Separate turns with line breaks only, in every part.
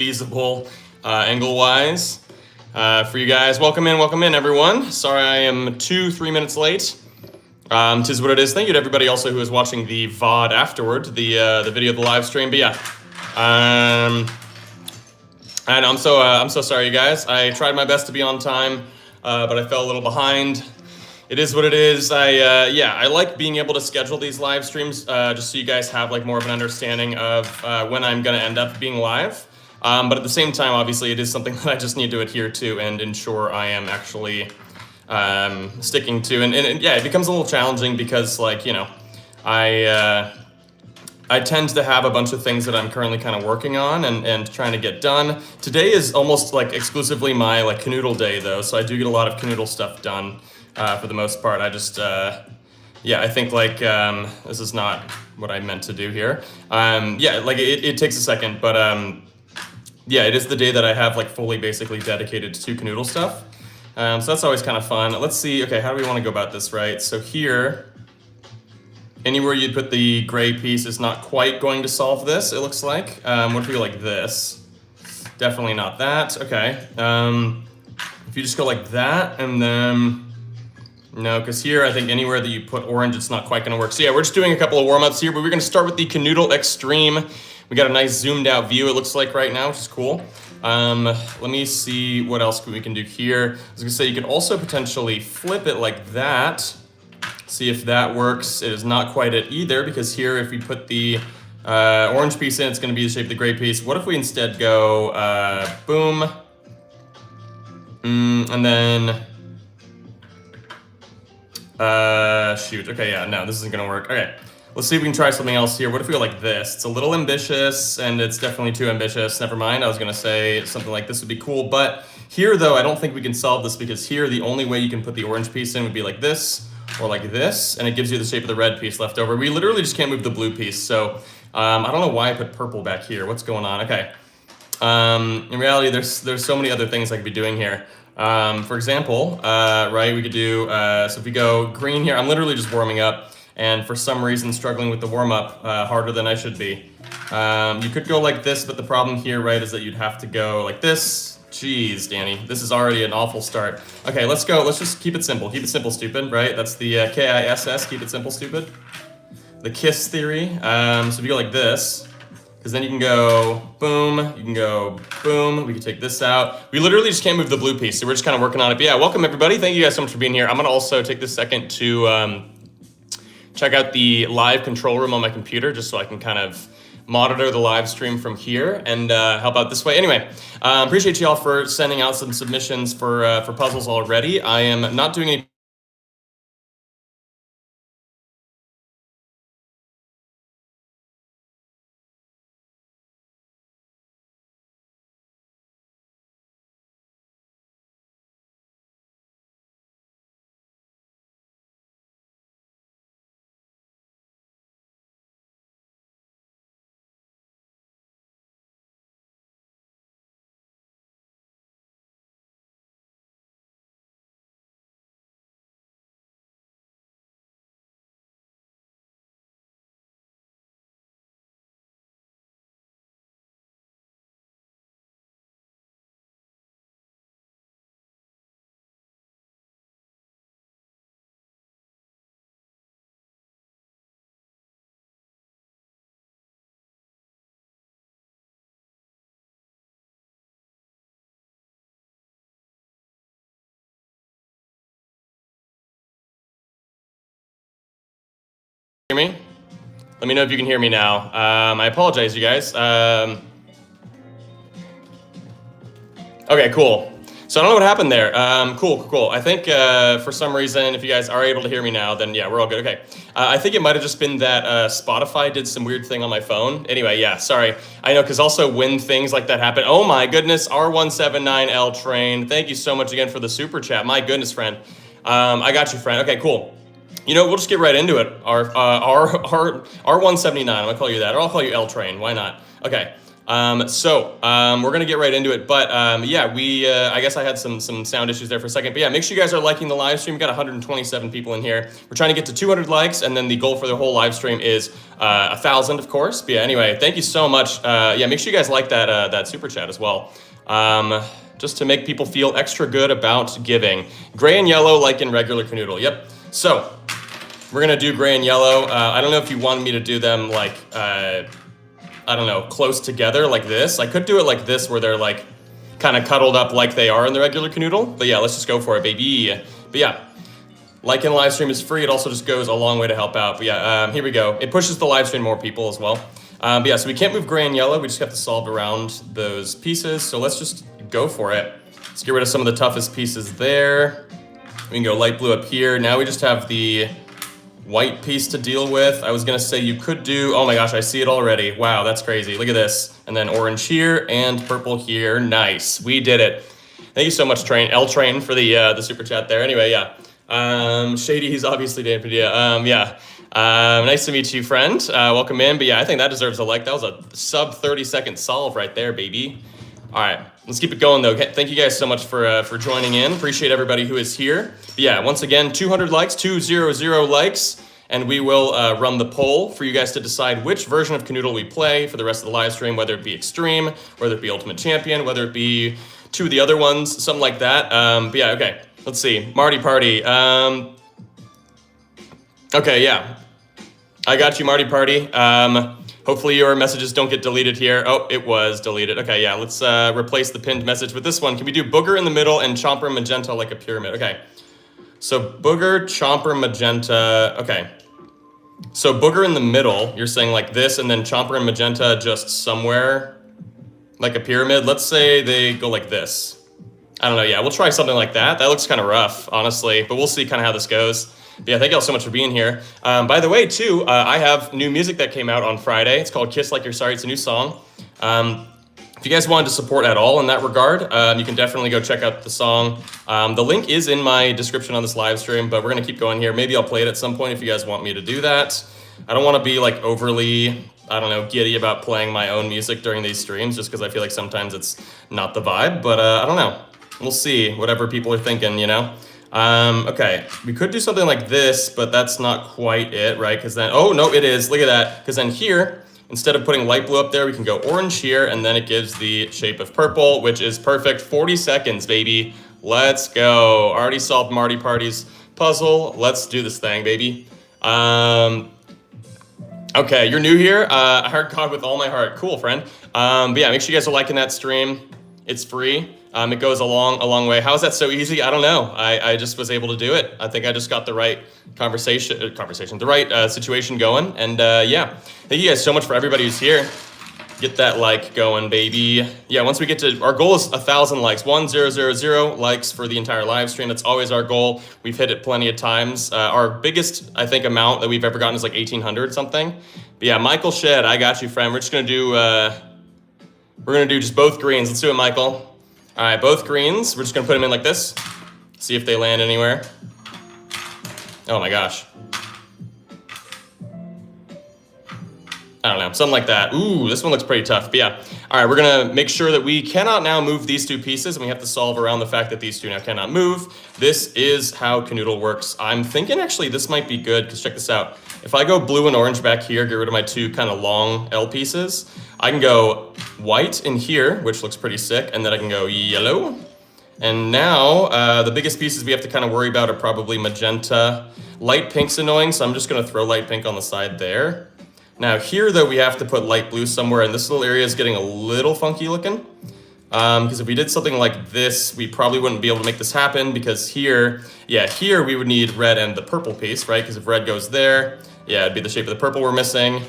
feasible angle-wise for you guys. Welcome in, everyone. Sorry I am 2-3 minutes late. Tis what it is. Thank you to everybody also who is watching the VOD afterward, the video of the live stream. But yeah, and I'm so sorry, you guys. I tried my best to be on time, but I fell a little behind. It is what it is. I like being able to schedule these live streams just so you guys have like more of an understanding of when I'm gonna end up being live. But at the same time, obviously, it is something that I just need to adhere to and ensure I am actually sticking to. And yeah, it becomes a little challenging because, like, you know, I tend to have a bunch of things that I'm currently kind of working on and trying to get done. Today is almost like exclusively my like Kanoodle day though, so I do get a lot of Kanoodle stuff done for the most part. I just, yeah, I think like this is not what I meant to do here. Yeah, like it takes a second, but yeah, it is the day that I have like fully basically dedicated to Kanoodle stuff. So that's always kind of fun. Let's see, okay, how do we want to go about this, right? So here, anywhere you put the gray piece is not quite going to solve this, it looks like. What if we go like this? Definitely not that, okay. If you just go like that, and then, no, because here I think anywhere that you put orange, it's not quite gonna work. So yeah, we're just doing a couple of warm-ups here, but we're gonna start with the Kanoodle Extreme. We got a nice zoomed out view, it looks like right now, which is cool. Let me see what else we can do here. I was gonna say you could also potentially flip it like that. See if that works. It is not quite it either, because here if we put the orange piece in, it's gonna be the shape of the gray piece. What if we instead go boom, and then, shoot, okay, yeah, no, this isn't gonna work. Okay, let's see if we can try something else here. What if we go like this? It's a little ambitious, and it's definitely too ambitious. Never mind, I was gonna say something like this would be cool, but here though, I don't think we can solve this, because here the only way you can put the orange piece in would be like this, or like this, and it gives you the shape of the red piece left over. We literally just can't move the blue piece, so I don't know why I put purple back here. What's going on? Okay. In reality, there's so many other things I could be doing here. For example, right, we could do, so if we go green here, I'm literally just warming up, and for some reason struggling with the warm-up harder than I should be. You could go like this, but the problem here, right, is that you'd have to go like this. Jeez, Danny, this is already an awful start. Okay, let's go, let's just keep it simple. Keep it simple, stupid, right? That's the KISS, keep it simple, stupid. The KISS theory. So if you go like this, because then you can go boom, you can go boom, we can take this out. We literally just can't move the blue piece, so we're just kind of working on it. But yeah, welcome everybody. Thank you guys so much for being here. I'm gonna also take this second to check out the live control room on my computer, just so I can kind of monitor the live stream from here and help out this way. Anyway, appreciate you all for sending out some submissions for puzzles already. I am not doing any hear me? Let me know if you can hear me now. I apologize, you guys. Okay, cool. So I don't know what happened there. Cool. I think for some reason, if you guys are able to hear me now, then yeah, we're all good. Okay. I think it might have just been that Spotify did some weird thing on my phone. Anyway, yeah, sorry. I know, because also when things like that happen, oh my goodness, R179L Train, thank you so much again for the super chat. My goodness, friend. I got you, friend. Okay, cool. You know, we'll just get right into it. R179, I'm gonna call you that, or I'll call you L Train, why not? Okay. We're gonna get right into it, but yeah, I guess I had some sound issues there for a second, but yeah, make sure you guys are liking the live stream. We got 127 people in here. We're trying to get to 200 likes, and then the goal for the whole live stream is 1,000, of course. But yeah, anyway, thank you so much. Yeah, make sure you guys like that super chat as well. Just to make people feel extra good about giving. Gray and yellow, like in regular Kanoodle. Yep. So we're gonna do gray and yellow. I don't know if you wanted me to do them like. I don't know, close together like this. I could do it like this where they're like kind of cuddled up like they are in the regular Kanoodle. But yeah, let's just go for it, baby. But yeah, liking live stream is free. It also just goes a long way to help out. But yeah, here we go. It pushes the live stream more people as well. But yeah, so we can't move gray and yellow. We just have to solve around those pieces. So let's just go for it. Let's get rid of some of the toughest pieces there. We can go light blue up here. Now we just have the white piece to deal with. I was gonna say you could do, oh my gosh, I see it already. Wow, that's crazy. Look at this. And then orange here and purple here. Nice, we did it. Thank you so much, L Train, for the super chat there. Anyway, yeah. Shady, he's obviously Dan Padilla. Yeah. Nice to meet you, friend. Welcome in. But yeah, I think that deserves a like. That was a sub 30-second solve right there, baby. All right, let's keep it going though. Thank you guys so much for joining in. Appreciate everybody who is here. But yeah, once again, 200 likes, 200 likes, and we will run the poll for you guys to decide which version of Kanoodle we play for the rest of the live stream, whether it be Extreme, whether it be Ultimate Champion, whether it be two of the other ones, something like that. But yeah, okay, let's see. Marty Party. Okay, yeah, I got you, Marty Party. Hopefully your messages don't get deleted here. Oh, it was deleted. Okay, yeah, let's replace the pinned message with this one. Can we do Booger in the middle and Chomper and magenta like a pyramid? Okay, so Booger, Chomper, magenta. Okay, so Booger in the middle, you're saying like this, and then Chomper and magenta just somewhere like a pyramid. Let's say they go like this. I don't know, yeah, we'll try something like that. That looks kind of rough, honestly, but we'll see kind of how this goes. But yeah, thank you all so much for being here. By the way, too, I have new music that came out on Friday. It's called Kiss Like You're Sorry. It's a new song. If you guys wanted to support at all in that regard, you can definitely go check out the song. The link is in my description on this live stream, but we're going to keep going here. Maybe I'll play it at some point if you guys want me to do that. I don't want to be like overly, I don't know, giddy about playing my own music during these streams, just because I feel like sometimes it's not the vibe, but I don't know. We'll see, whatever people are thinking, you know? Okay, we could do something like this, but that's not quite it, right? Because then, oh, no, it is. Look at that. Because then here, instead of putting light blue up there, we can go orange here, and then it gives the shape of purple, which is perfect. 40 seconds, baby. Let's go. Already solved Marty Party's puzzle. Let's do this thing, baby. Okay, you're new here. I heart God with all my heart. Cool, friend. But yeah, make sure you guys are liking that stream. It's free. It goes a long way. How is that so easy? I don't know. I just was able to do it. I think I just got the right the right situation going. And yeah, thank you guys so much for everybody who's here. Get that like going, baby. Yeah, once we get to, our goal is 1,000 likes, 1000 likes for the entire live stream. That's always our goal. We've hit it plenty of times. Our biggest, I think, amount that we've ever gotten is like 1,800 something. But yeah, Michael Shed, I got you, friend. We're just gonna do, just both greens. Let's do it, Michael. All right, both greens. We're just gonna put them in like this. See if they land anywhere. Oh my gosh. I don't know, something like that. Ooh, this one looks pretty tough, but yeah. All right, we're gonna make sure that we cannot now move these two pieces, and we have to solve around the fact that these two now cannot move. This is how Kanoodle works. I'm thinking actually this might be good, because check this out. If I go blue and orange back here, get rid of my two kind of long L pieces, I can go white in here, which looks pretty sick, and then I can go yellow. And now, the biggest pieces we have to kind of worry about are probably magenta. Light pink's annoying, so I'm just gonna throw light pink on the side there. Now here though, we have to put light blue somewhere, and this little area is getting a little funky looking. Because if we did something like this, we probably wouldn't be able to make this happen, because here, yeah, here we would need red and the purple piece, right? Because if red goes there, yeah, it'd be the shape of the purple we're missing.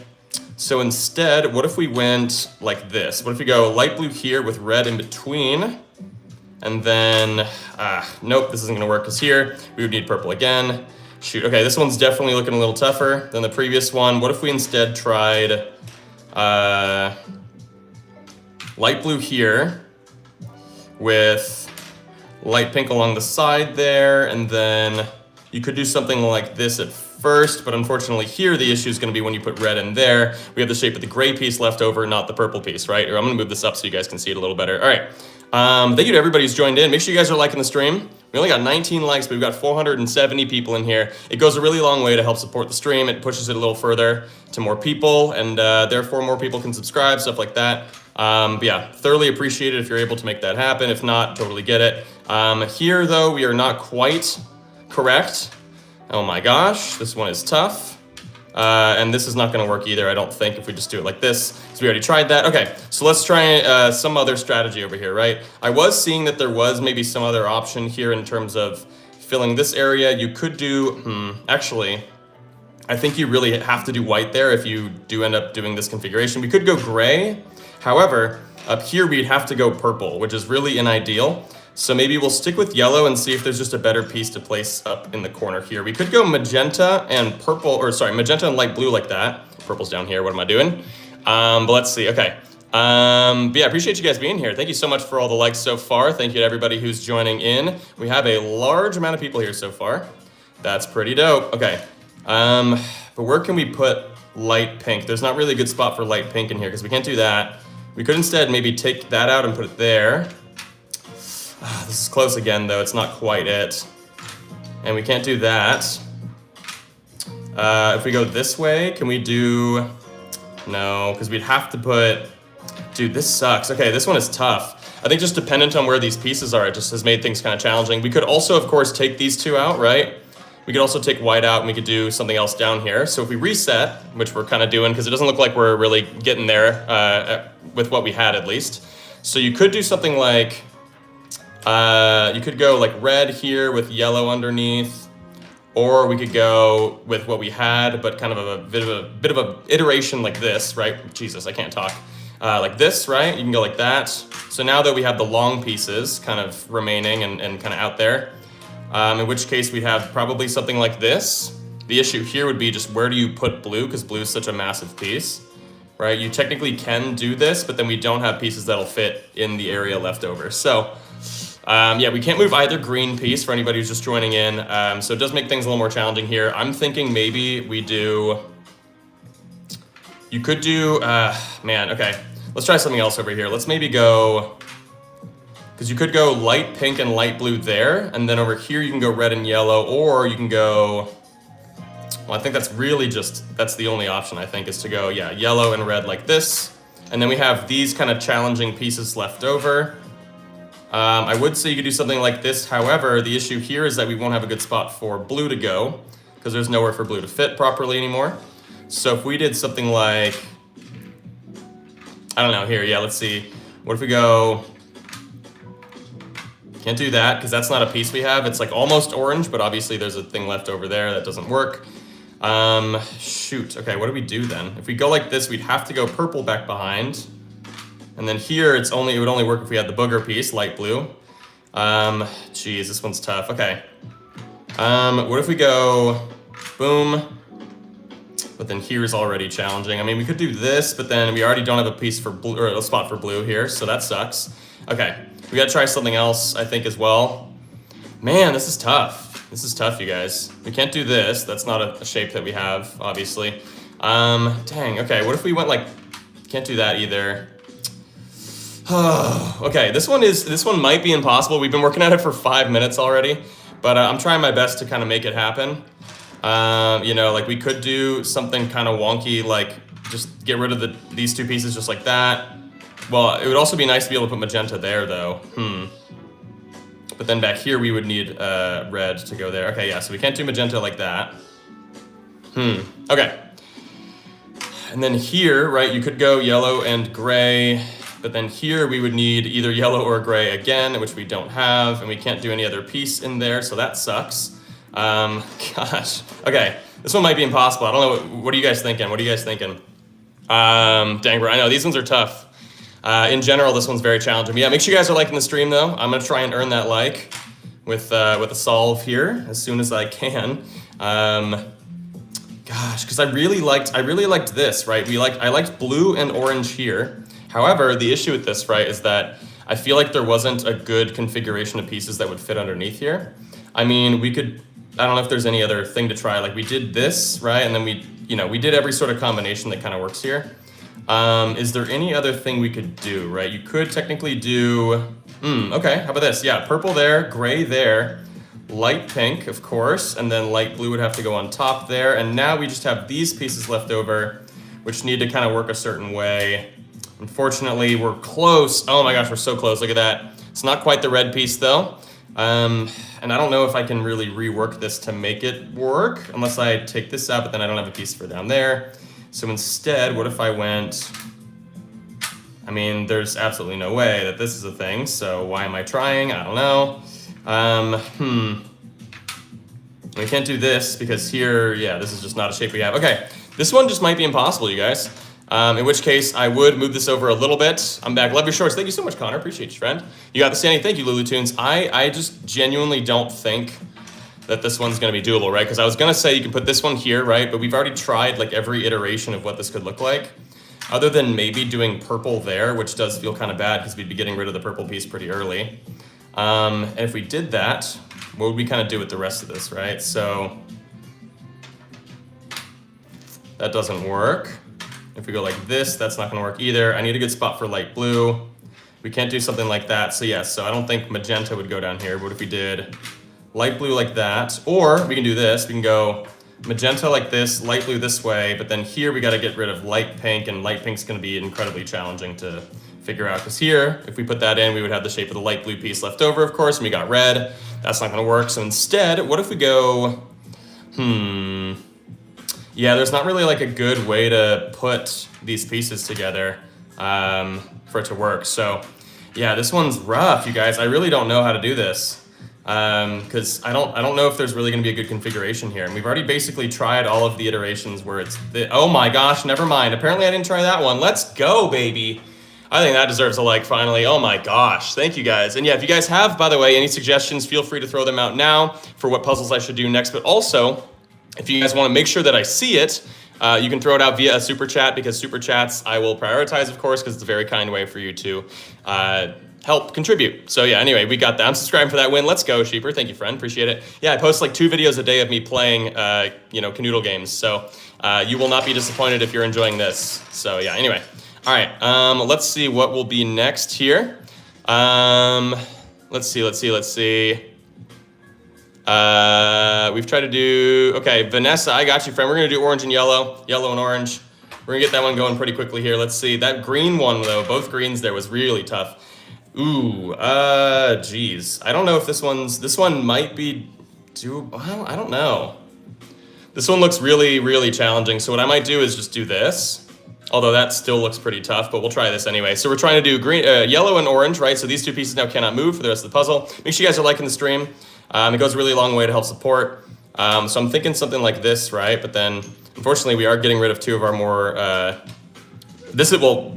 So instead, what if we went like this? What if we go light blue here with red in between? And then, nope, this isn't gonna work, because here we would need purple again. Shoot, okay, this one's definitely looking a little tougher than the previous one. What if we instead tried light blue here with light pink along the side there, and then you could do something like this at first, but unfortunately here the issue is going to be when you put red in there, we have the shape of the gray piece left over, not the purple piece, right? Or I'm going to move this up so you guys can see it a little better. All right. Thank you to everybody who's joined in. Make sure you guys are liking the stream. We only got 19 likes, but we've got 470 people in here. It goes a really long way to help support the stream. It pushes it a little further to more people, and therefore more people can subscribe, stuff like that. But yeah, thoroughly appreciate it if you're able to make that happen. If not, totally get it. Here, though, we are not quite correct. Oh my gosh, this one is tough. And this is not going to work either, I don't think, if we just do it like this. So we already tried that. Okay, so let's try some other strategy over here, right? I was seeing that there was maybe some other option here in terms of filling this area. You could do, actually, I think you really have to do white there if you do end up doing this configuration. We could go gray. However, up here we'd have to go purple, which is really unideal. So maybe we'll stick with yellow and see if there's just a better piece to place up in the corner here. We could go magenta and purple, or sorry, magenta and light blue like that. Purple's down here, what am I doing? But let's see, okay. But yeah, I appreciate you guys being here. Thank you so much for all the likes so far. Thank you to everybody who's joining in. We have a large amount of people here so far. That's pretty dope, okay. But where can we put light pink? There's not really a good spot for light pink in here because we can't do that. We could instead maybe take that out and put it there. This is close again, though. It's not quite it. And we can't do that. If we go this way, can we do... No, because we'd have to put... Dude, this sucks. Okay, this one is tough. I think just dependent on where these pieces are, it just has made things kind of challenging. We could also, of course, take these two out, right? We could also take white out and we could do something else down here. So if we reset, which we're kind of doing, because it doesn't look like we're really getting there with what we had at least. So you could do something like... you could go like red here with yellow underneath, or we could go with what we had, but kind of a bit of a iteration like this, right? Jesus, I can't talk. Like this, right? You can go like that. So now that we have the long pieces kind of remaining and kind of out there, in which case we have probably something like this. The issue here would be just where do you put blue, because blue is such a massive piece, right? You technically can do this, but then we don't have pieces that'll fit in the area left over. So. Yeah, we can't move either green piece for anybody who's just joining in, so it does make things a little more challenging here. I'm thinking maybe we do... You could do... man, okay. Let's try something else over here. Let's maybe go... Because you could go light pink and light blue there, and then over here you can go red and yellow, or you can go... Well, I think that's really just... That's the only option, I think, is to go, yeah, yellow and red like this. And then we have these kind of challenging pieces left over. I would say you could do something like this. However, the issue here is that we won't have a good spot for blue to go because there's nowhere for blue to fit properly anymore. So if we did something like, I don't know, here, yeah, let's see. What if we go, can't do that because that's not a piece we have. It's like almost orange, but obviously there's a thing left over there that doesn't work. Shoot, okay, what do we do then? If we go like this, we'd have to go purple back behind. And then here, it would only work if we had the booger piece, light blue. Geez, this one's tough. Okay. What if we go boom? But then here's already challenging. I mean, we could do this, but then we already don't have a piece for blue, or a spot for blue here, so that sucks. Okay, we gotta try something else, I think, as well. Man, this is tough. This is tough, you guys. We can't do this. That's not a shape that we have, obviously. Dang, okay, what if we went like, can't do that either. Okay, this one might be impossible. We've been working at it for 5 minutes already, but I'm trying my best to kind of make it happen. You know, like we could do something kind of wonky, like just get rid of these two pieces just like that. Well, it would also be nice to be able to put magenta there though. But then back here we would need red to go there. Okay, yeah, so we can't do magenta like that. Okay. And then here, right, you could go yellow and gray. But then here we would need either yellow or gray again, which we don't have, and we can't do any other piece in there, so that sucks. Gosh. Okay, this one might be impossible. I don't know, what are you guys thinking? What are you guys thinking? Dang, bro, I know, these ones are tough. In general, this one's very challenging. But yeah, make sure you guys are liking the stream, though. I'm gonna try and earn that like with a solve here as soon as I can. Gosh, because I really liked this, right? I liked blue and orange here. However, the issue with this, right, is that I feel like there wasn't a good configuration of pieces that would fit underneath here. I mean, we could I don't know if there's any other thing to try. Like we did this, right? And then we did every sort of combination that kind of works here. Is there any other thing we could do, right? You could technically do, okay, how about this? Yeah, purple there, gray there, light pink, of course, and then light blue would have to go on top there. And now we just have these pieces left over, which need to kind of work a certain way. Unfortunately, we're close. Oh my gosh, we're so close, look at that. It's not quite the red piece though. And I don't know if I can really rework this to make it work, unless I take this out, but then I don't have a piece for down there. So instead, what if I went, I mean, there's absolutely no way that this is a thing, so why am I trying? I don't know. We can't do this because here, yeah, this is just not a shape we have. Okay, this one just might be impossible, you guys. In which case, I would move this over a little bit. I'm back. Love your shorts. Thank you so much, Connor. Appreciate you, friend. You got the standing. Thank you, Lulu Tunes. I just genuinely don't think that this one's going to be doable, right? Because I was going to say you can put this one here, right? But we've already tried like every iteration of what this could look like. Other than maybe doing purple there, which does feel kind of bad because we'd be getting rid of the purple piece pretty early. And if we did that, what would we kind of do with the rest of this, right? So that doesn't work. If we go like this, that's not gonna work either. I need a good spot for light blue. We can't do something like that. So yes, so I don't think magenta would go down here. What if we did light blue like that? Or we can do this. We can go magenta like this, light blue this way, but then here we gotta get rid of light pink, and light pink's gonna be incredibly challenging to figure out. Because here, if we put that in, we would have the shape of the light blue piece left over, of course, and we got red. That's not gonna work. So instead, what if we go, yeah, there's not really like a good way to put these pieces together for it to work. So yeah, this one's rough, you guys. I really don't know how to do this because I don't know if there's really gonna be a good configuration here. And we've already basically tried all of the iterations where it's, oh my gosh, never mind. Apparently I didn't try that one. Let's go, baby. I think that deserves a like finally. Oh my gosh, thank you guys. And yeah, if you guys have, by the way, any suggestions, feel free to throw them out now for what puzzles I should do next. But also, if you guys want to make sure that I see it, you can throw it out via a super chat, because super chats I will prioritize, of course, because it's a very kind way for you to help contribute. So yeah, anyway, we got that. I'm subscribing for that win. Let's go, Sheeper. Thank you, friend. Appreciate it. Yeah, I post like 2 videos a day of me playing, Kanoodle games. So you will not be disappointed if you're enjoying this. So yeah, anyway. All right, let's see what will be next here. Let's see. We've tried to do, okay, Vanessa, I got you, friend. We're gonna do orange and yellow and orange. We're gonna get that one going pretty quickly here. Let's see, that green one though, both greens there was really tough. Ooh, geez. I don't know if this one might be doable. Well, I don't know. This one looks really, really challenging. So what I might do is just do this. Although that still looks pretty tough, but we'll try this anyway. So we're trying to do green, yellow and orange, right? So these 2 pieces now cannot move for the rest of the puzzle. Make sure you guys are liking the stream. It goes a really long way to help support. So I'm thinking something like this, right? But then, unfortunately, we are getting rid of 2 of our more,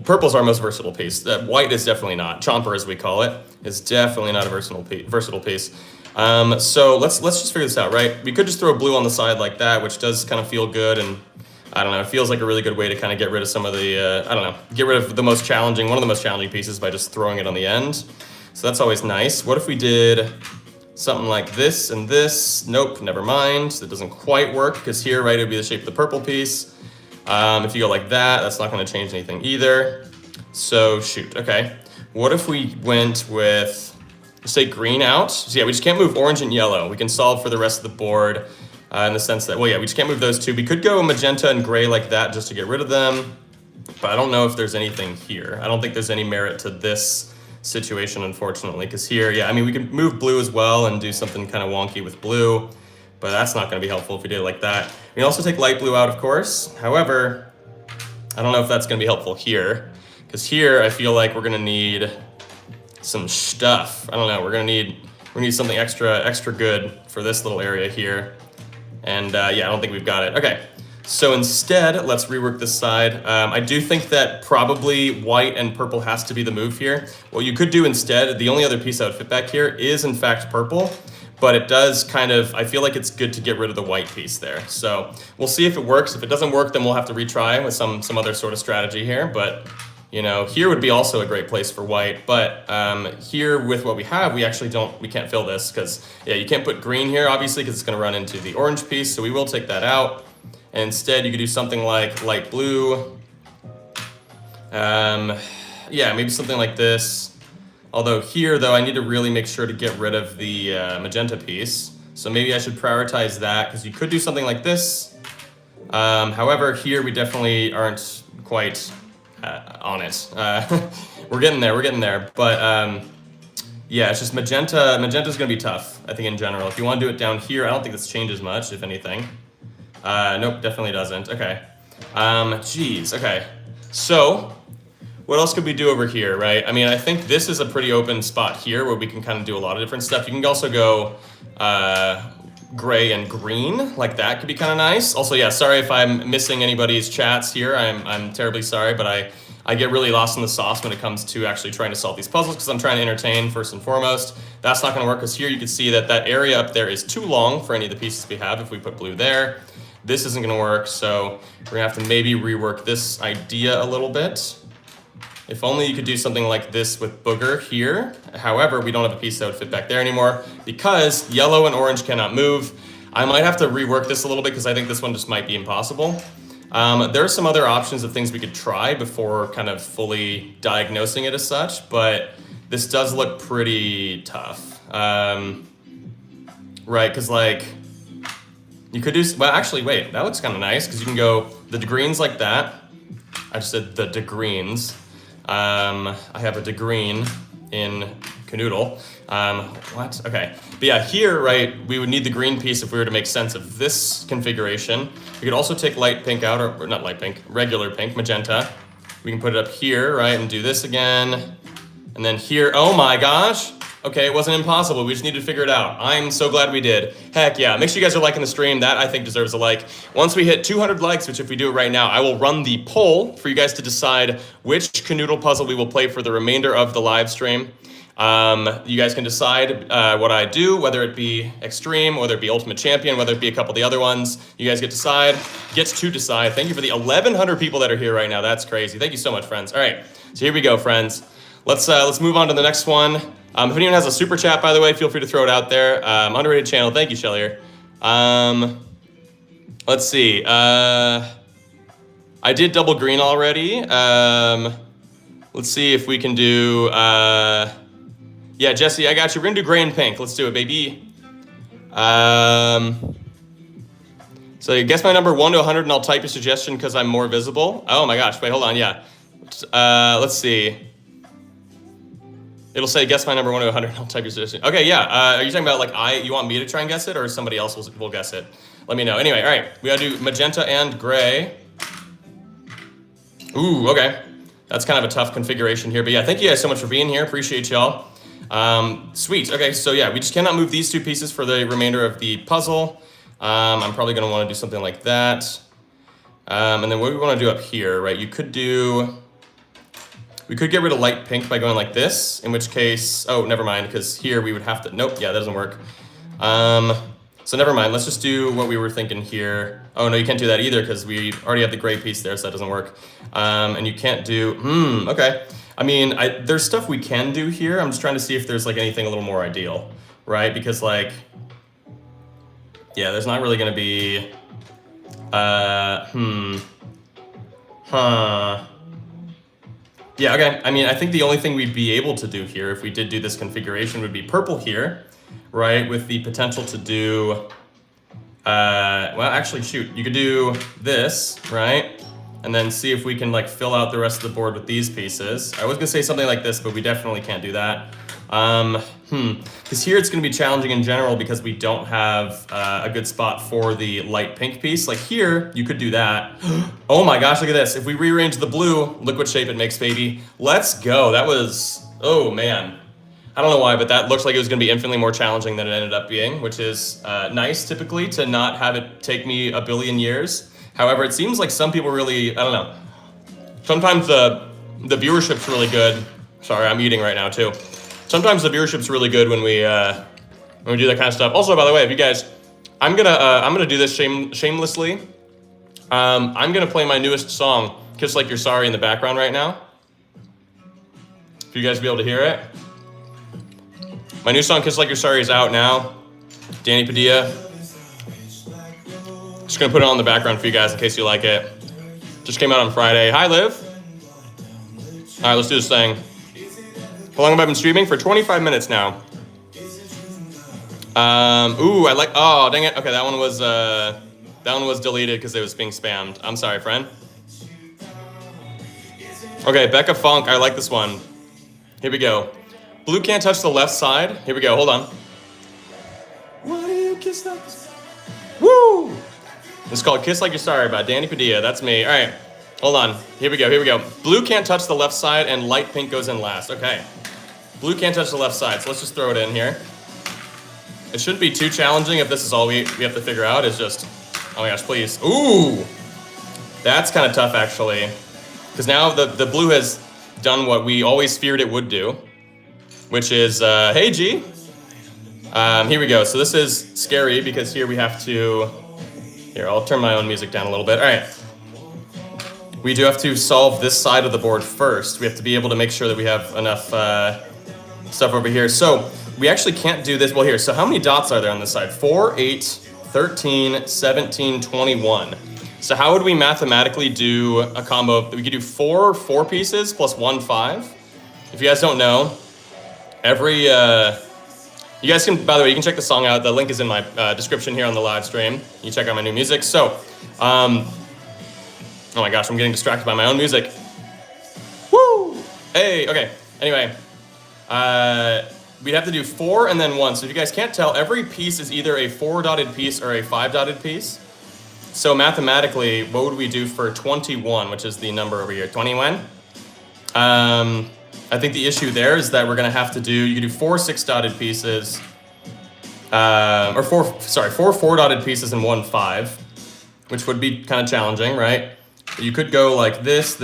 purple's our most versatile piece. White is definitely not. Chomper, as we call it, is definitely not a versatile piece. So let's just figure this out, right? We could just throw blue on the side like that, which does kind of feel good, and I don't know, it feels like a really good way to kind of get rid of some of the, get rid of one of the most challenging pieces by just throwing it on the end. So that's always nice. What if we did something like this and this? Nope, never mind. That doesn't quite work, because here, right, it would be the shape of the purple piece. If you go like that, that's not gonna change anything either. So shoot, okay. What if we went with, let's take green out? So yeah, we just can't move orange and yellow. We can solve for the rest of the board. In the sense that, well, yeah, we just can't move those 2. We could go magenta and gray like that just to get rid of them, but I don't know if there's anything here. I don't think there's any merit to this situation, unfortunately, because here, yeah, I mean, we can move blue as well and do something kind of wonky with blue, but that's not going to be helpful if we did it like that. We can also take light blue out, of course. However, I don't know if that's going to be helpful here, because here I feel like we're going to need some stuff. I don't know. We're going to need something extra good for this little area here. And yeah, I don't think we've got it. Okay, so instead, let's rework this side. I do think that probably white and purple has to be the move here. What you could do instead, the only other piece that would fit back here is in fact purple, but it does kind of, I feel like it's good to get rid of the white piece there. So we'll see if it works. If it doesn't work, then we'll have to retry with some other sort of strategy here. But You know, here would be also a great place for white, but here with what we have, we can't fill this because, yeah, you can't put green here, obviously, because it's going to run into the orange piece, so we will take that out. And instead, you could do something like light blue. Yeah, maybe something like this. Although here, though, I need to really make sure to get rid of the magenta piece. So maybe I should prioritize that, because you could do something like this. However, here we definitely aren't quite on it. We're getting there. But yeah, it's just magenta. Magenta's gonna be tough, I think, in general. If you want to do it down here, I don't think this changes much, if anything. Nope, definitely doesn't. Okay. Geez, okay. So, what else could we do over here, right? I mean, I think this is a pretty open spot here where we can kind of do a lot of different stuff. You can also go gray and green, like that could be kind of nice. Also, yeah, sorry if I'm missing anybody's chats here. I'm terribly sorry, but I get really lost in the sauce when it comes to actually trying to solve these puzzles because I'm trying to entertain first and foremost. That's not going to work because here you can see that that area up there is too long for any of the pieces we have if we put blue there. This isn't going to work, so we're going to have to maybe rework this idea a little bit. If only you could do something like this with Booger here. However, we don't have a piece that would fit back there anymore because yellow and orange cannot move. I might have to rework this a little bit because I think this one just might be impossible. There are some other options of things we could try before kind of fully diagnosing it as such, but this does look pretty tough. Right, because like, you could do, well actually wait, that looks kind of nice because you can go the degreens like that. I just said the degreens. I have a degreen in Kanoodle. What? Okay. But yeah, here, right, we would need the green piece if we were to make sense of this configuration. We could also take light pink out, or not light pink, regular pink, magenta. We can put it up here, right, and do this again. And then here, oh my gosh. Okay, it wasn't impossible. We just needed to figure it out. I'm so glad we did. Heck yeah. Make sure you guys are liking the stream. That, I think, deserves a like. Once we hit 200 likes, which if we do it right now, I will run the poll for you guys to decide which Kanoodle puzzle we will play for the remainder of the live stream. You guys can decide what I do, whether it be Extreme, whether it be Ultimate Champion, whether it be a couple of the other ones. You guys get to decide. Thank you for the 1,100 people that are here right now. That's crazy. Thank you so much, friends. All right, so here we go, friends. Let's move on to the next one. If anyone has a super chat, by the way, feel free to throw it out there. Underrated channel. Thank you, Shellier. Let's see. I did double green already. Let's see if we can do... yeah, Jesse, I got you. We're going to do gray and pink. Let's do it, baby. So guess my number 1 to 100, and I'll type your suggestion because I'm more visible. Oh, my gosh. Wait, hold on. Yeah. Let's see. It'll say guess my number 1 to 100. I'll type your suggestion. Okay, yeah. Are you talking about like you want me to try and guess it, or somebody else will guess it? Let me know. Anyway, all right. We gotta do magenta and gray. Ooh, okay. That's kind of a tough configuration here, but yeah, thank you guys so much for being here. Appreciate y'all. Sweet. Okay, so yeah, we just cannot move these two pieces for the remainder of the puzzle. I'm probably gonna want to do something like that. And then what we want to do up here, right? We could get rid of light pink by going like this, in which case, oh, never mind, because here we would have to, nope, yeah, that doesn't work. So never mind, let's just do what we were thinking here. Oh, no, you can't do that either, because we already have the gray piece there, so that doesn't work. And you can't do, okay. I mean, there's stuff we can do here. I'm just trying to see if there's like anything a little more ideal, right? Because like, yeah, there's not really gonna be, Yeah, okay. I mean, I think the only thing we'd be able to do here if we did do this configuration would be purple here, right? With the potential to do, well, actually, shoot, you could do this, right? And then see if we can like fill out the rest of the board with these pieces. I was gonna say something like this, but we definitely can't do that. Because here it's gonna be challenging in general because we don't have a good spot for the light pink piece. Like here, you could do that. Oh my gosh, look at this. If we rearrange the blue, look what shape it makes, baby. Let's go. That was, oh man. I don't know why, but that looks like it was gonna be infinitely more challenging than it ended up being, which is nice typically to not have it take me a billion years. However, it seems like some people really, I don't know. Sometimes the viewership's really good. Sorry, I'm eating right now too. Sometimes the viewership's really good when we do that kind of stuff. Also, by the way, if you guys, I'm gonna do this shamelessly. I'm gonna play my newest song, "Kiss Like You're Sorry," in the background right now. for you guys to be able to hear it. My new song, Kiss Like You're Sorry, is out now. Danny Padilla. Just gonna put it on the background for you guys in case you like it. Just came out on Friday. Hi, Liv. All right, let's do this thing. How long have I been streaming? For 25 minutes now. Ooh, I like, oh, dang it. Okay, that one was deleted because it was being spammed. I'm sorry, friend. Okay, Becca Funk, I like this one. Here we go. Blue can't touch the left side. Here we go, hold on. Why do you kiss that? Woo! This is called Kiss Like You're Sorry by Danny Padilla. That's me. All right, hold on. Here we go. Blue can't touch the left side and light pink goes in last. Okay. Blue can't touch the left side, so let's just throw it in here. It shouldn't be too challenging if this is all we have to figure out is just, oh my gosh, please. Ooh! That's kind of tough, actually. Because now the blue has done what we always feared it would do, which is, hey, G. Here we go. So this is scary because here we have to, here, I'll turn my own music down a little bit. All right. We do have to solve this side of the board first. We have to be able to make sure that we have enough stuff over here. So we actually can't do this. Well, here, so how many dots are there on this side? 4, 8, 13, 17, 21. So how would we mathematically do a combo? We could do 4 pieces plus 1 5. If you guys don't know, every, you guys can, by the way, you can check the song out. The link is in my description here on the live stream. You can check out my new music. So, oh my gosh, I'm getting distracted by my own music. Woo! Hey, okay, anyway. We'd have to do 4 and then 1. So if you guys can't tell, every piece is either a 4-dotted piece or a 5-dotted piece. So mathematically, what would we do for 21, which is the number over here? 21? I think the issue there is that we're gonna have to do, you can do 4 6-dotted pieces, or 4 4-dotted pieces and 1 5, which would be kind of challenging, right? You could go like this,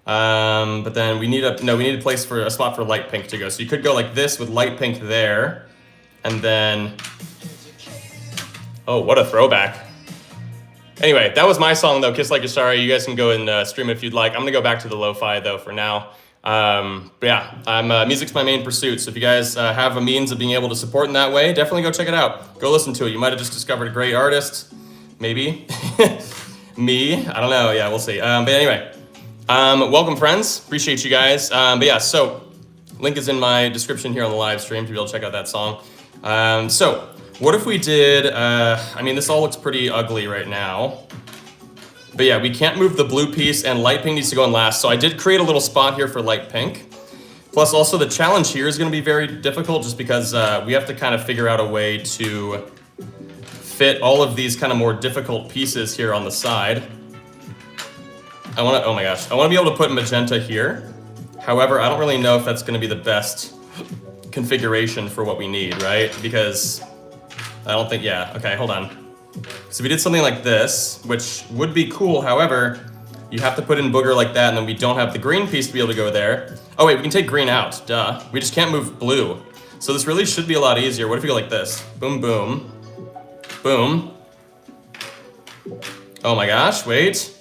but then we need a place for a spot for light pink to go. So you could go like this with light pink there, and then, oh, what a throwback. Anyway, that was my song though, Kiss Like You're Sorry. You guys can go and stream if you'd like. I'm gonna go back to the lo-fi though for now. But yeah, music's my main pursuit. So if you guys have a means of being able to support in that way, definitely go check it out. Go listen to it. You might have just discovered a great artist, maybe. Me, I don't know. Yeah, we'll see. But anyway, welcome friends. Appreciate you guys. But yeah, so link is in my description here on the live stream to be able to check out that song. So what if we did, I mean, this all looks pretty ugly right now. But yeah, we can't move the blue piece and light pink needs to go in last. So I did create a little spot here for light pink. Plus also the challenge here is gonna be very difficult just because we have to kind of figure out a way to fit all of these kind of more difficult pieces here on the side. Oh my gosh, I wanna be able to put magenta here. However, I don't really know if that's gonna be the best configuration for what we need, right? Because I don't think, yeah, okay, hold on. So we did something like this, which would be cool. However, you have to put in Booger like that, and then we don't have the green piece to be able to go there. Oh wait, we can take green out, duh. We just can't move blue. So this really should be a lot easier. What if we go like this? Boom, boom, boom. Oh my gosh, wait.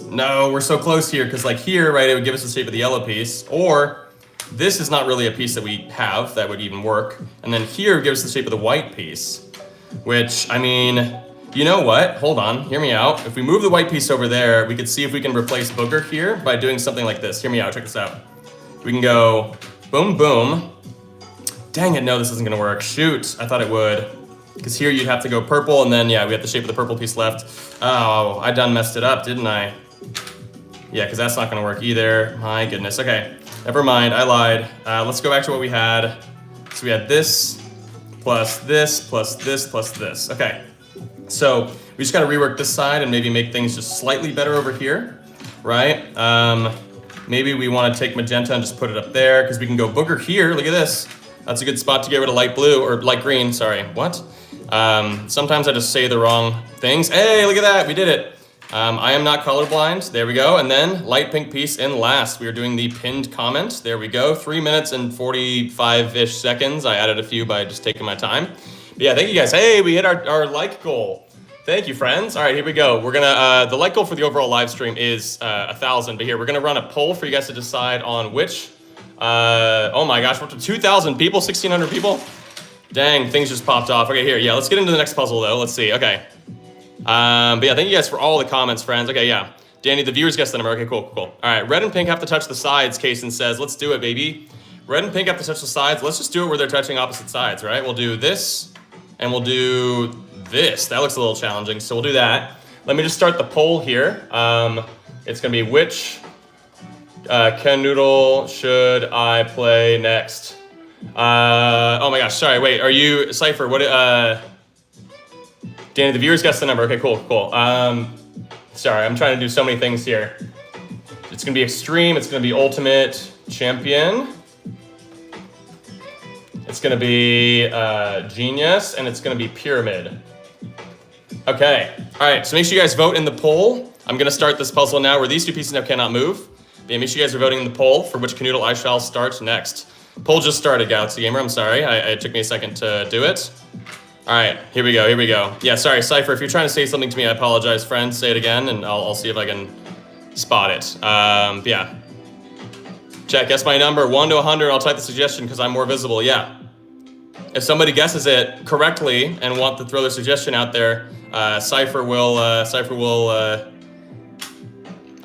No, we're so close here, because like here, right, it would give us the shape of the yellow piece, or this is not really a piece that we have that would even work. And then here gives us the shape of the white piece. Which, I mean, you know what? Hold on, hear me out. If we move the white piece over there, we could see if we can replace Booger here by doing something like this. Hear me out, check this out. We can go boom, boom. Dang it, no, this isn't gonna work. Shoot, I thought it would. Because here you'd have to go purple, and then, yeah, we have the shape of the purple piece left. Oh, I done messed it up, didn't I? Yeah, because that's not gonna work either. My goodness, okay. Never mind, I lied. Let's go back to what we had. So we had this, plus this, plus this, plus this. Okay, so we just gotta rework this side and maybe make things just slightly better over here, right? Maybe we wanna take magenta and just put it up there because we can go Booger here, look at this. That's a good spot to get rid of light blue, or light green, sorry, what? Sometimes I just say the wrong things. Hey, look at that, we did it. I am not colorblind, there we go. And then light pink piece in last. We are doing the pinned comment, there we go. 3 minutes and 45-ish seconds. I added a few by just taking my time. But yeah, thank you guys. Hey, we hit our like goal. Thank you, friends. All right, here we go. We're gonna, the like goal for the overall live stream is 1,000, but here, we're gonna run a poll for you guys to decide on which Oh my gosh, we're up to 2,000 people, 1,600 people. Dang, things just popped off. Okay, here, yeah, let's get into the next puzzle though. Let's see, okay. But yeah, thank you guys for all the comments, friends. Okay, yeah. Danny, the viewers guessed the number. Okay, cool. All right, red and pink have to touch the sides, Kaysen says. Let's do it, baby. Red and pink have to touch the sides. Let's just do it where they're touching opposite sides, right? We'll do this, and we'll do this. That looks a little challenging, so we'll do that. Let me just start the poll here. It's gonna be which Kanoodle should I play next? Oh my gosh, sorry, wait, are you, Cypher, what, Danny, the viewers guessed the number. Okay, cool. Sorry, I'm trying to do so many things here. It's gonna be extreme, it's gonna be ultimate champion. It's gonna be genius, and it's gonna be pyramid. Okay, all right, so make sure you guys vote in the poll. I'm gonna start this puzzle now where these two pieces now cannot move. But yeah, make sure you guys are voting in the poll for which Kanoodle I shall start next. Poll just started, Galaxy Gamer, I'm sorry. It took me a second to do it. All right, here we go. Yeah, sorry, Cypher, if you're trying to say something to me, I apologize, friend. Say it again, and I'll see if I can spot it. Yeah. Check, guess my number, 1 to 100. I'll type the suggestion because I'm more visible, yeah. If somebody guesses it correctly and want to throw their suggestion out there, Cypher will, I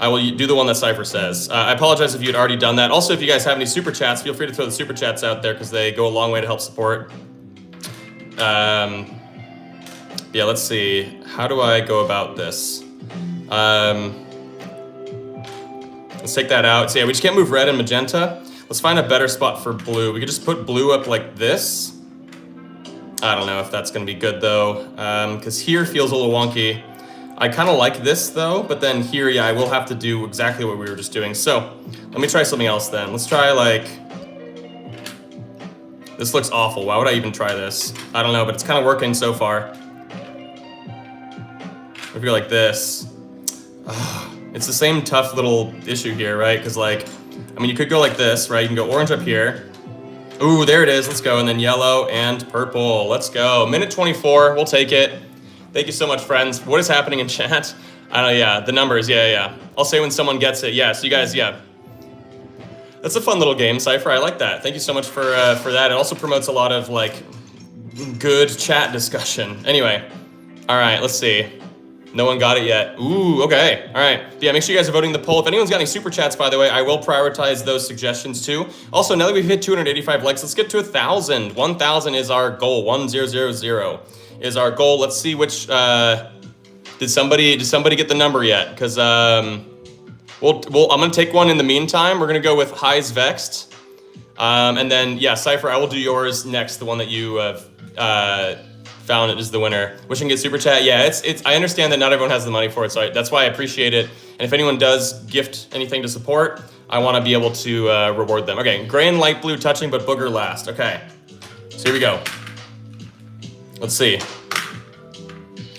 will do the one that Cypher says. I apologize if you had already done that. Also, if you guys have any super chats, feel free to throw the super chats out there because they go a long way to help support. Yeah, let's see. How do I go about this? Let's take that out. So yeah, we just can't move red and magenta. Let's find a better spot for blue. We could just put blue up like this. I don't know if that's gonna be good though, because here feels a little wonky. I kind of like this though, but then here, yeah, I will have to do exactly what we were just doing. So let me try something else then. Let's try like, this looks awful. Why would I even try this? I don't know, but it's kind of working so far. If you're like this, it's the same tough little issue here, right? Because like, I mean, you could go like this, right? You can go orange up here. Ooh, there it is, let's go. And then yellow and purple, let's go. Minute 24, we'll take it. Thank you so much, friends. What is happening in chat? I don't know, yeah, the numbers, yeah. I'll say when someone gets it, yeah, so you guys, yeah. That's a fun little game, Cypher, I like that. Thank you so much for that. It also promotes a lot of like, good chat discussion. Anyway, all right, let's see. No one got it yet. Ooh, okay, all right. Yeah, make sure you guys are voting the poll. If anyone's got any super chats, by the way, I will prioritize those suggestions too. Also, now that we've hit 285 likes, let's get to 1,000. 1,000 is our goal, 1000 is our goal. Let's see which, did somebody get the number yet? Because I'm gonna take one in the meantime. We're gonna go with Highs Vexed. And then, yeah, Cypher, I will do yours next, the one that you have found is the winner. Wishing to get super chat. Yeah, it's. I understand that not everyone has the money for it, so that's why I appreciate it. And if anyone does gift anything to support, I want to be able to reward them. Okay, gray and light blue touching, but booger last. Okay, so here we go. Let's see.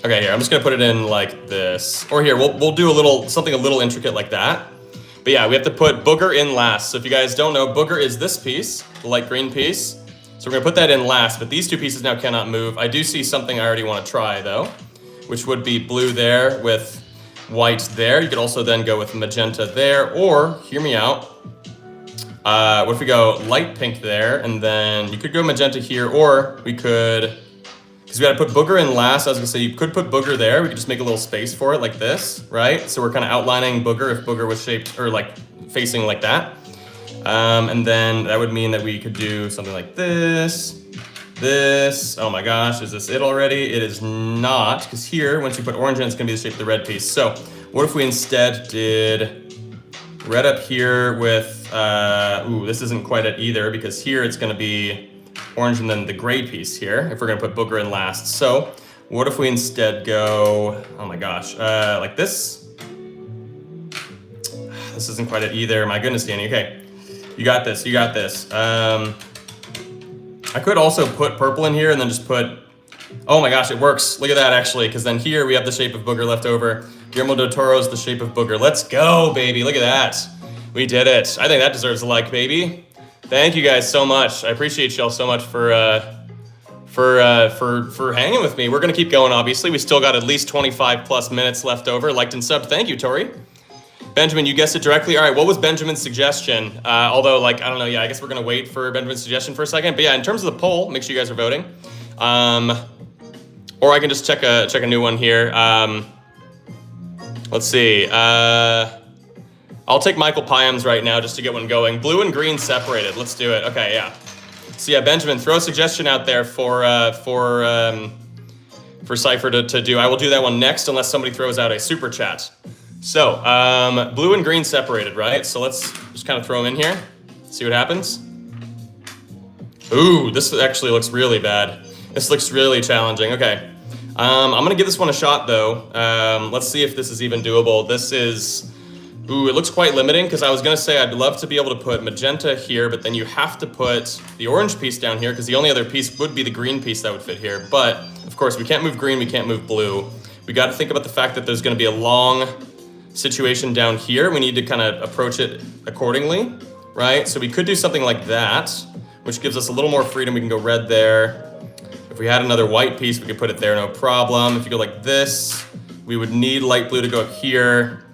Okay, here I'm just gonna put it in like this, or here we'll do something a little intricate like that. But yeah, we have to put booger in last. So if you guys don't know, booger is this piece, the light green piece. So we're gonna put that in last, but these two pieces now cannot move. I do see something I already wanna try though, which would be blue there with white there. You could also then go with magenta there, or hear me out. What if we go light pink there, and then you could go magenta here, or we could, because we gotta put booger in last. I was gonna say you could put booger there. We could just make a little space for it like this, right? So we're kind of outlining booger if booger was shaped or like facing like that. And then that would mean that we could do something like this. Oh my gosh, is this it already? It is not, because here, once you put orange in, it's gonna be the shape of the red piece. So what if we instead did red up here with, ooh, this isn't quite it either, because here it's gonna be orange and then the gray piece here, if we're gonna put booger in last. So what if we instead go, oh my gosh, like this? This isn't quite it either, my goodness, Danny, okay. You got this, you got this. I could also put purple in here and then just put, oh my gosh, it works. Look at that actually, because then here we have the shape of booger left over. Guillermo del Toro's the shape of booger. Let's go, baby, look at that. We did it. I think that deserves a like, baby. Thank you guys so much. I appreciate y'all so much for hanging with me. We're gonna keep going, obviously. We still got at least 25 plus minutes left over. Liked and subbed, thank you, Tori. Benjamin, you guessed it directly. All right, what was Benjamin's suggestion? Although, like, I don't know. Yeah, I guess we're gonna wait for Benjamin's suggestion for a second. But yeah, in terms of the poll, make sure you guys are voting. Or I can just check a new one here. Let's see. I'll take Michael Pyams right now just to get one going. Blue and green separated. Let's do it. Okay, yeah. So yeah, Benjamin, throw a suggestion out there for Cypher to do. I will do that one next unless somebody throws out a super chat. So, blue and green separated, right? So let's just kind of throw them in here, see what happens. Ooh, this actually looks really bad. This looks really challenging. Okay, I'm gonna give this one a shot though. Let's see if this is even doable. This is, ooh, it looks quite limiting because I was gonna say I'd love to be able to put magenta here, but then you have to put the orange piece down here because the only other piece would be the green piece that would fit here. But of course, we can't move green, we can't move blue. We got to think about the fact that there's gonna be a long situation down here. We need to kind of approach it accordingly, right? So we could do something like that, which gives us a little more freedom. We can go red there. If we had another white piece, we could put it there, no problem. If you go like this, we would need light blue to go up here.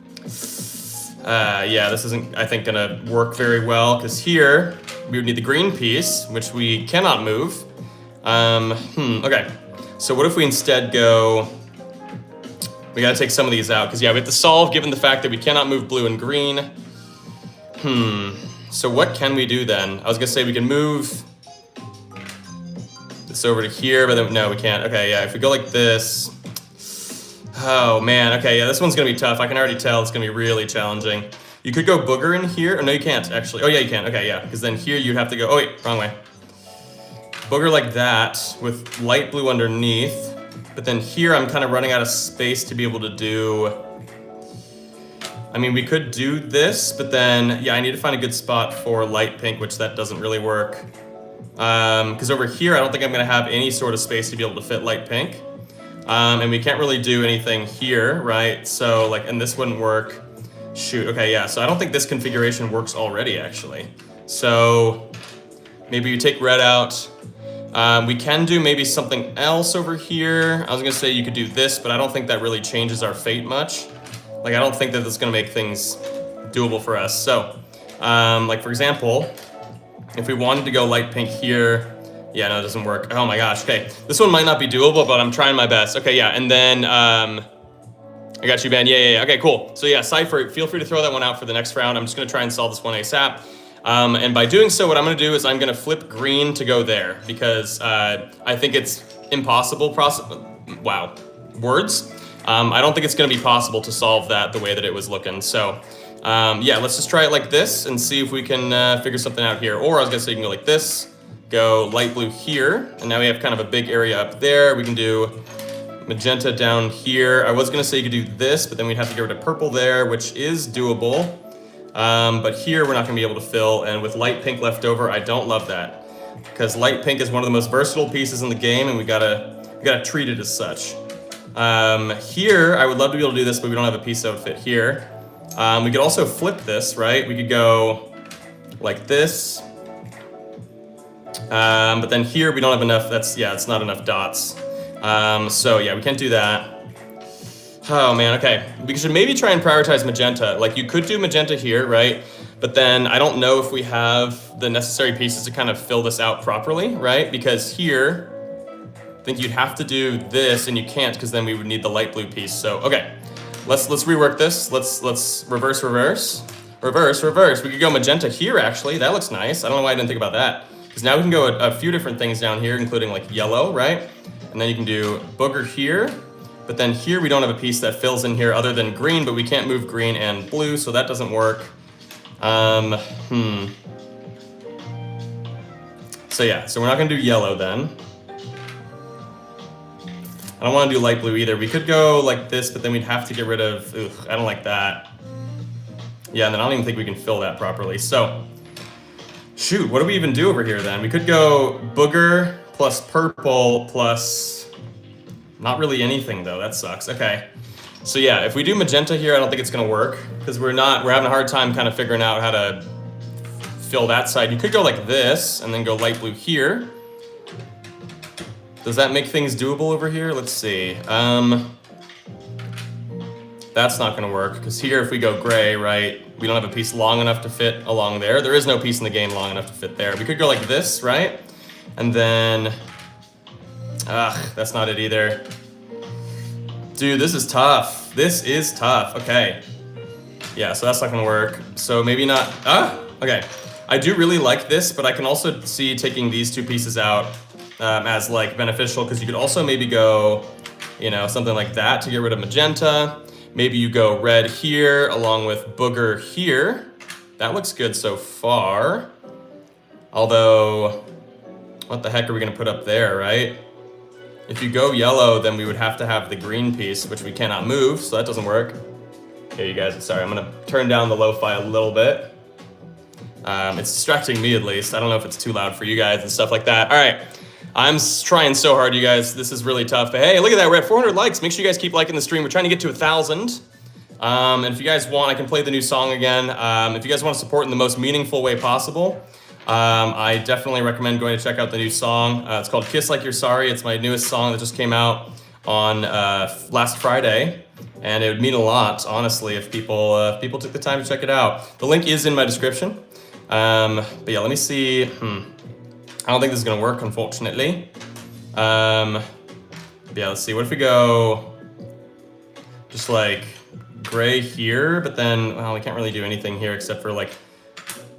Yeah, this isn't, I think, gonna work very well, because here, we would need the green piece, which we cannot move. Okay. So what if we instead go, we gotta take some of these out, because yeah, we have to solve given the fact that we cannot move blue and green. So what can we do then? I was gonna say we can move this over to here, but then, no, we can't. Okay, yeah, if we go like this. Oh man, okay, yeah, this one's gonna be tough. I can already tell it's gonna be really challenging. You could go booger in here. Oh, no, you can't actually. Oh yeah, you can. Okay, yeah, because then here you'd have to go, oh wait, wrong way. Booger like that with light blue underneath. But then here I'm kind of running out of space to be able to do, I mean, we could do this, but then, yeah, I need to find a good spot for light pink, which that doesn't really work. Because over here, I don't think I'm gonna have any sort of space to be able to fit light pink. And we can't really do anything here, right? So like, and this wouldn't work. Shoot, okay, yeah, so I don't think this configuration works already, actually. So maybe you take red out. We can do maybe something else over here. I was gonna say you could do this, but I don't think that really changes our fate much. Like, I don't think that that's gonna make things doable for us. So, like for example, if we wanted to go light pink here, yeah, no, it doesn't work. Oh my gosh, okay. This one might not be doable, but I'm trying my best. Okay, yeah, and then, I got you, Ben. Yeah. Okay, cool. So yeah, Cypher, feel free to throw that one out for the next round. I'm just gonna try and solve this one ASAP. And by doing so, what I'm gonna do is I'm gonna flip green to go there because I think it's impossible, wow, words. I don't think it's gonna be possible to solve that the way that it was looking. So yeah, let's just try it like this and see if we can figure something out here. Or I was gonna say you can go like this, go light blue here, and now we have kind of a big area up there. We can do magenta down here. I was gonna say you could do this, but then we'd have to get rid of purple there, which is doable. But here we're not gonna be able to fill, and with light pink left over, I don't love that. Because light pink is one of the most versatile pieces in the game, and we gotta treat it as such. Here, I would love to be able to do this, but we don't have a piece that would fit here. We could also flip this, right? We could go like this. But then here we don't have enough, it's not enough dots. So yeah, we can't do that. Oh man, okay. We should maybe try and prioritize magenta. Like you could do magenta here, right? But then I don't know if we have the necessary pieces to kind of fill this out properly, right? Because here, I think you'd have to do this and you can't because then we would need the light blue piece. So, okay, let's rework this. Let's reverse. We could go magenta here actually. That looks nice. I don't know why I didn't think about that. Because now we can go a few different things down here, including like yellow, right? And then you can do booger here. But then here we don't have a piece that fills in here other than green, but we can't move green and blue, so that doesn't work. So yeah, so we're not gonna do yellow then. I don't wanna do light blue either. We could go like this, but then we'd have to get rid of, I don't like that. Yeah, and then I don't even think we can fill that properly. So, shoot, what do we even do over here then? We could go booger plus purple plus, not really anything though, that sucks. Okay, so yeah, if we do magenta here, I don't think it's gonna work because we're having a hard time kind of figuring out how to fill that side. You could go like this and then go light blue here. Does that make things doable over here? Let's see. That That's not gonna work, because here if we go gray, right, we don't have a piece long enough to fit along there. There is no piece in the game long enough to fit there. We could go like this, right? And then, that's not it either. Dude, this is tough. This is tough, okay. Yeah, so that's not gonna work. So maybe not, okay. I do really like this, but I can also see taking these two pieces out as like beneficial, because you could also maybe go, you know, something like that to get rid of magenta. Maybe you go red here along with Booger here. That looks good so far. Although, what the heck are we gonna put up there, right? If you go yellow, then we would have to have the green piece, which we cannot move, so that doesn't work. Here, you guys, sorry, I'm gonna turn down the lo-fi a little bit. It's distracting me at least. I don't know if it's too loud for you guys and stuff like that. All right. I'm trying so hard, you guys. This is really tough. But hey, look at that. We're at 400 likes. Make sure you guys keep liking the stream. We're trying to get to 1,000. And if you guys want, I can play the new song again. If you guys want to support in the most meaningful way possible, I definitely recommend going to check out the new song. It's called Kiss Like You're Sorry. It's my newest song that just came out on last Friday. And it would mean a lot, honestly, if people took the time to check it out. The link is in my description. But yeah, let me see. I don't think this is gonna work, unfortunately. Yeah, let's see. What if we go just like gray here, but then, well, we can't really do anything here except for like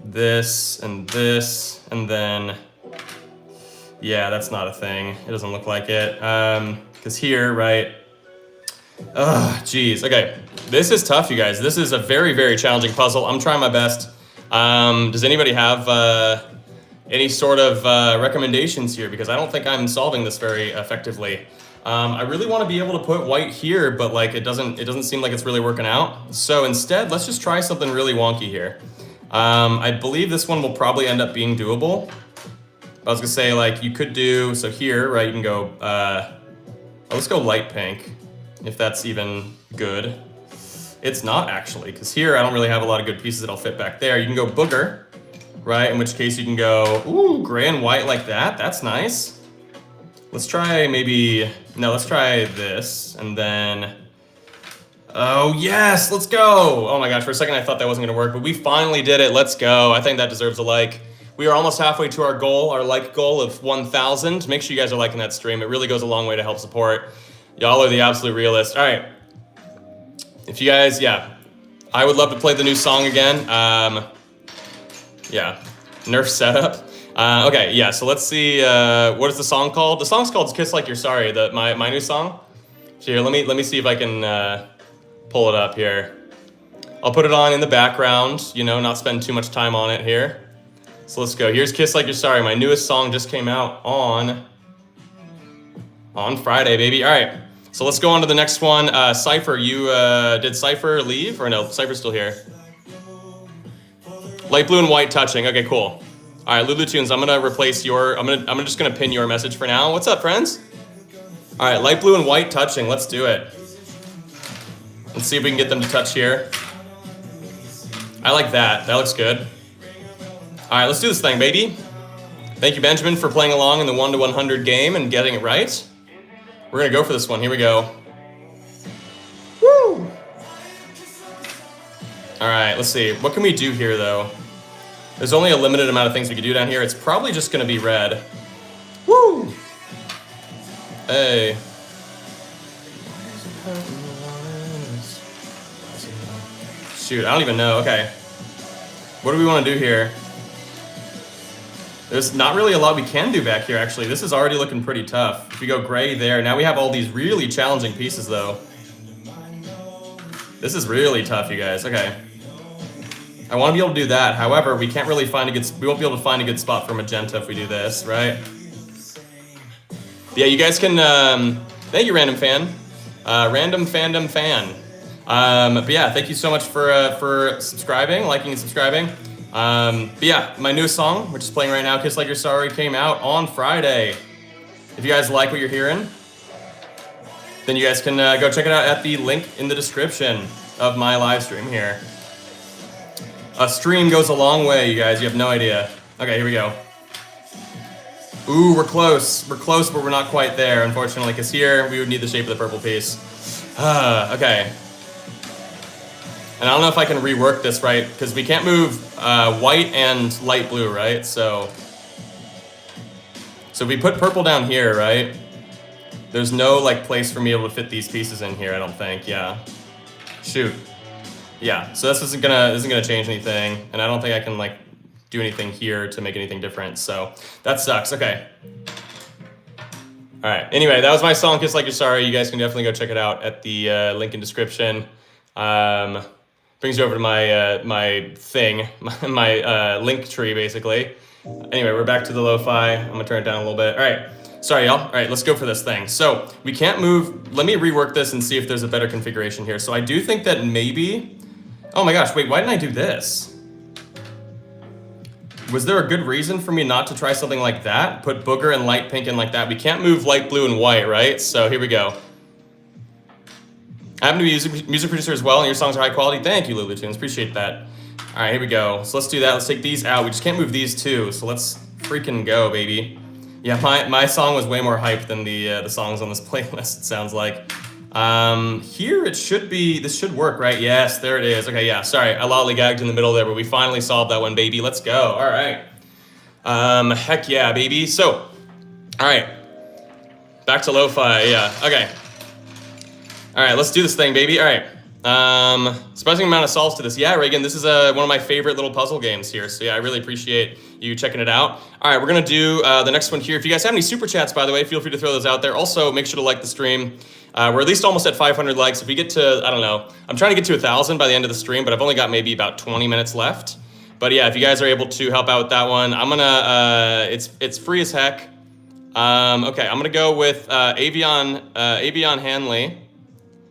this, and then, yeah, that's not a thing. It doesn't look like it. Because here, right? Geez. Okay, this is tough, you guys. This is a very, very challenging puzzle. I'm trying my best. Does anybody have any sort of recommendations here? Because I don't think I'm solving this very effectively. I really want to be able to put white here, but like it doesn't seem like it's really working out. So instead, let's just try something really wonky here. I believe this one will probably end up being doable. I was gonna say, like, you could do, so here, right, you can go, let's go light pink, if that's even good. It's not actually, because here I don't really have a lot of good pieces that'll fit back there. You can go Booger, right? In which case you can go, ooh, gray and white like that. That's nice. Let's try maybe, no, let's try this. And then, oh yes, let's go. Oh my gosh, for a second I thought that wasn't gonna work, but we finally did it. Let's go. I think that deserves a like. We are almost halfway to our goal, our like goal of 1,000. Make sure you guys are liking that stream. It really goes a long way to help support. Y'all are the absolute realists. All right. If you guys, yeah, I would love to play the new song again. Yeah, Nerf setup. Okay, yeah, so let's see, what is the song called? The song's called Kiss Like You're Sorry, my new song. So here, let me see if I can pull it up here. I'll put it on in the background, you know, not spend too much time on it here. So let's go. Here's Kiss Like You're Sorry. My newest song just came out on Friday, baby. All right. So let's go on to the next one. Cypher, you, did Cypher leave? Or no, Cypher's still here. Light blue and white touching. Okay, cool. All right, Lulu Tunes, I'm gonna replace your, I'm just gonna pin your message for now. What's up, friends? All right, light blue and white touching. Let's do it. Let's see if we can get them to touch here. I like that. That looks good. All right, let's do this thing, baby. Thank you, Benjamin, for playing along in the 1 to 100 game and getting it right. We're gonna go for this one. Here we go. Woo! All right, let's see. What can we do here, though? There's only a limited amount of things we can do down here. It's probably just gonna be red. Woo! Hey. Shoot, I don't even know. Okay. What do we want to do here? There's not really a lot we can do back here, actually. This is already looking pretty tough. If we go gray there, now we have all these really challenging pieces, though. This is really tough, you guys. Okay. I want to be able to do that. However, we can't really find a good, we won't be able to find a good spot for magenta if we do this, right? Yeah, you guys can, thank you, Random Fan. Random Fandom Fan. But yeah, thank you so much for subscribing, liking and subscribing. But yeah, my newest song, which is playing right now, Kiss Like You're Sorry, came out on Friday. If you guys like what you're hearing, then you guys can go check it out at the link in the description of my live stream here. A stream goes a long way, you guys. You have no idea. Okay, here we go. Ooh, we're close. We're close, but we're not quite there, unfortunately, because here we would need the shape of the purple piece. Okay. And I don't know if I can rework this right, because we can't move white and light blue, right? So if we put purple down here, right? There's no like place for me able to fit these pieces in here, I don't think, yeah. Shoot. Yeah, so this isn't gonna change anything, and I don't think I can like do anything here to make anything different, so that sucks, okay. All right, anyway, that was my song, Kiss Like You're Sorry. You guys can definitely go check it out at the link in description. Brings you over to my my thing, my link tree, basically. Anyway, we're back to the lo-fi. I'm gonna turn it down a little bit. All right, sorry, y'all. All right, let's go for this thing. So we can't move. Let me rework this and see if there's a better configuration here. So I do think that maybe, oh my gosh, wait, why didn't I do this? Was there a good reason for me not to try something like that? Put Booger and light pink in like that. We can't move light blue and white, right? So here we go. I happen to be music producer as well, and your songs are high quality. Thank you, Lulu Tunes. Appreciate that. All right, here we go. So let's do that. Let's take these out. We just can't move these two, so let's freaking go, baby. Yeah, my song was way more hyped than the songs on this playlist, it sounds like. Here it should be, this should work, right? Yes, there it is. Okay, yeah, sorry, I lollygagged in the middle there, but we finally solved that one, baby. Let's go, all right. Heck yeah, baby. So, all right, back to lo-fi, yeah, okay. All right, let's do this thing, baby, all right. Surprising amount of solves to this. Yeah, Reagan, this is one of my favorite little puzzle games here, so yeah, I really appreciate you checking it out. All right, we're gonna do the next one here. If you guys have any super chats, by the way, feel free to throw those out there. Also, make sure to like the stream. We're at least almost at 500 likes. If we get to, I don't know, I'm trying to get to 1,000 by the end of the stream, but I've only got maybe about 20 minutes left. But yeah, if you guys are able to help out with that one, I'm gonna, it's free as heck. Okay, I'm gonna go with Avion Hanley.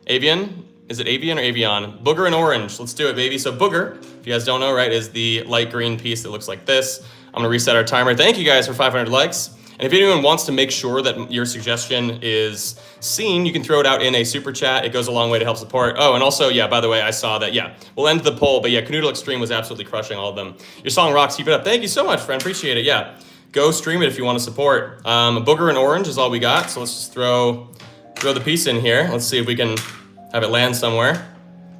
Avian? Is it Avian or Avion? Booger and orange. Let's do it, baby. So Booger, if you guys don't know, right, is the light green piece that looks like this. I'm gonna reset our timer. Thank you guys for 500 likes. And if anyone wants to make sure that your suggestion is seen, you can throw it out in a super chat. It goes a long way to help support. Oh, and also, yeah, by the way, I saw that, yeah, we'll end the poll, but yeah, Kanoodle Extreme was absolutely crushing all of them. Your song rocks, keep it up. Thank you so much, friend, appreciate it, yeah. Go stream it if you want to support. Booger and orange is all we got, so let's just throw the piece in here. Let's see if we can have it land somewhere.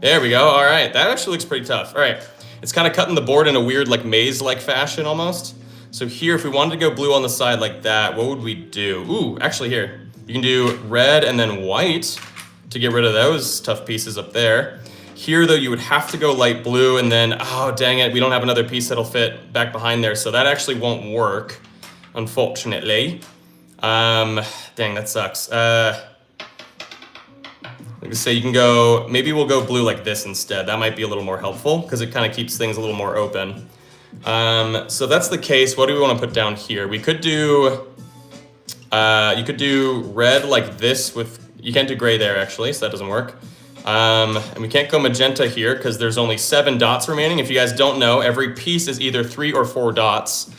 There we go, all right, that actually looks pretty tough. All right, it's kind of cutting the board in a weird like maze-like fashion almost. So here, if we wanted to go blue on the side like that, what would we do? Ooh, actually here, you can do red and then white to get rid of those tough pieces up there. Here though, you would have to go light blue and then, oh dang it, we don't have another piece that'll fit back behind there, so that actually won't work, unfortunately. Dang, that sucks. Like I say, you can go, maybe we'll go blue like this instead. That might be a little more helpful because it kind of keeps things a little more open. So that's the case. What do we want to put down here? We could do, you could do red like this with, you can't do gray there actually, so that doesn't work. And we can't go magenta here because there's only 7 dots remaining. If you guys don't know, every piece is either 3 or 4 dots.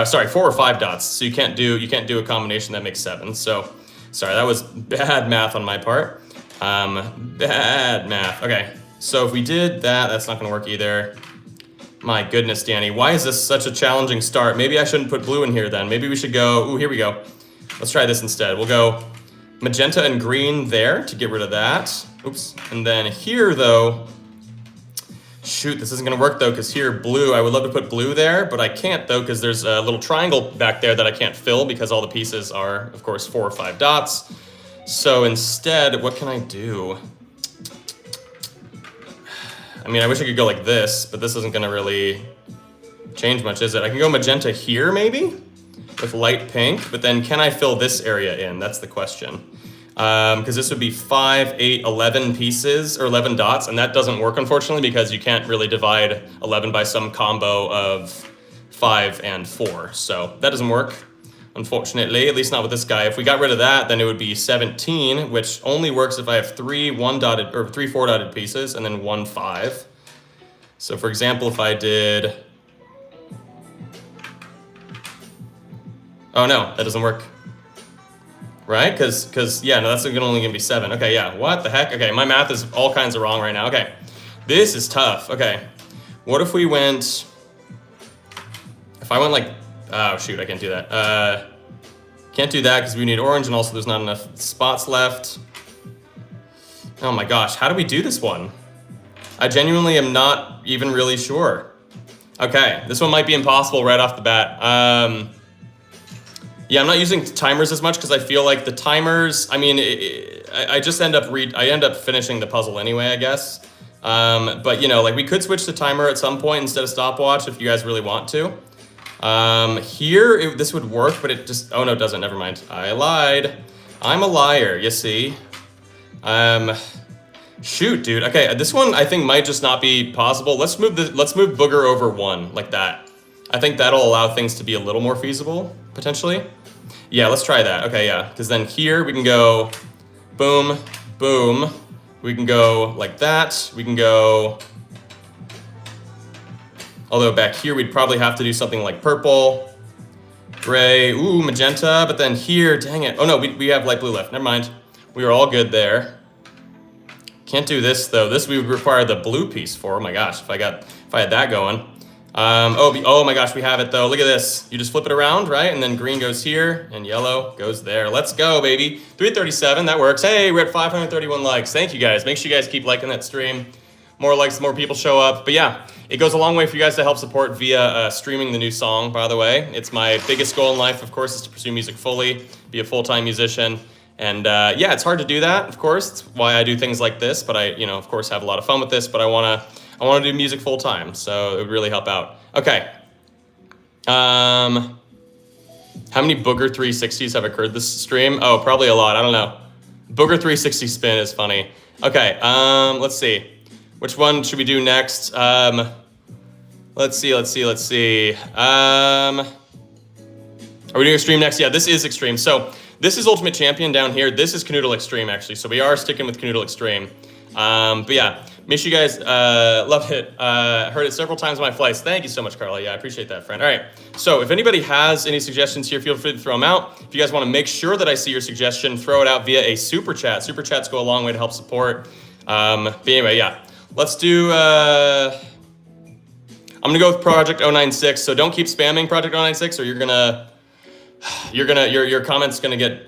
Sorry, 4 or 5 dots. So you can't do a combination that makes 7. So, sorry, that was bad math on my part. Bad math. Okay, so if we did that, that's not gonna work either. My goodness, Danny, why is this such a challenging start? Maybe I shouldn't put blue in here then. Maybe we should go, ooh, here we go. Let's try this instead. We'll go magenta and green there to get rid of that. Oops, and then here though, shoot, this isn't gonna work though, because here, blue, I would love to put blue there, but I can't though, because there's a little triangle back there that I can't fill because all the pieces are, of course, 4 or 5 dots. So instead, what can I do? I mean, I wish I could go like this, but this isn't gonna really change much, is it? I can go magenta here, maybe? With light pink, but then can I fill this area in? That's the question. Because this would be 5, 8, 11 pieces, or 11 dots, and that doesn't work, unfortunately, because you can't really divide 11 by some combo of 5 and 4. So that doesn't work, unfortunately, at least not with this guy. If we got rid of that, then it would be 17, which only works if I have 3 4 dotted pieces and then 1 5. So for example, if I did, oh no, that doesn't work. Right? Because yeah, no, that's only gonna be 7. Okay, yeah, what the heck? Okay, my math is all kinds of wrong right now. Okay, this is tough. Okay, what if we went, if I went like, oh shoot, I can't do that. Can't do that because we need orange and also there's not enough spots left. Oh my gosh, how do we do this one? I genuinely am not even really sure. Okay, this one might be impossible right off the bat. Yeah, I'm not using timers as much because I feel like the timers, I mean, I just end up finishing the puzzle anyway, I guess. But you know, like we could switch to timer at some point instead of stopwatch if you guys really want to. Here, this would work, but it just, oh no, it doesn't, never mind. I lied. I'm a liar, you see. Shoot, dude. Okay, this one I think might just not be possible. Let's move Booger over 1, like that. I think that'll allow things to be a little more feasible, potentially. Yeah, let's try that. Okay, yeah, because then here we can go boom, boom. We can go like that. We can go, although back here we'd probably have to do something like purple, gray, ooh, magenta, but then here, dang it. Oh no, we have light blue left, never mind. We are all good there. Can't do this though. This we would require the blue piece for. Oh my gosh, if I had that going. Oh my gosh, we have it though. Look at this. You just flip it around, right? And then green goes here and yellow goes there. Let's go, baby. 337, that works. Hey, we're at 531 likes. Thank you guys. Make sure you guys keep liking that stream. More likes, more people show up. But yeah, it goes a long way for you guys to help support via streaming the new song, by the way. It's my biggest goal in life, of course, is to pursue music fully, be a full-time musician. And yeah, it's hard to do that, of course. It's why I do things like this, but I, of course, have a lot of fun with this, but I want to do music full time, so it would really help out. Okay. How many Booger 360s have occurred this stream? Oh, probably a lot. I don't know. Booger 360 spin is funny. Okay. Let's see. Which one should we do next? Let's see. Are we doing Extreme next? Yeah, this is Extreme. So this is Ultimate Champion down here. This is Kanoodle Extreme, actually. So we are sticking with Kanoodle Extreme. But yeah, make sure you guys love it. Heard it several times on my flights. Thank you so much, Carla. Yeah, I appreciate that, friend. All right. So if anybody has any suggestions here, feel free to throw them out. If you guys want to make sure that I see your suggestion, throw it out via a super chat. Super chats go a long way to help support. But anyway, yeah. Let's do, I'm gonna go with Project 096. So don't keep spamming Project 096 or your comment's gonna get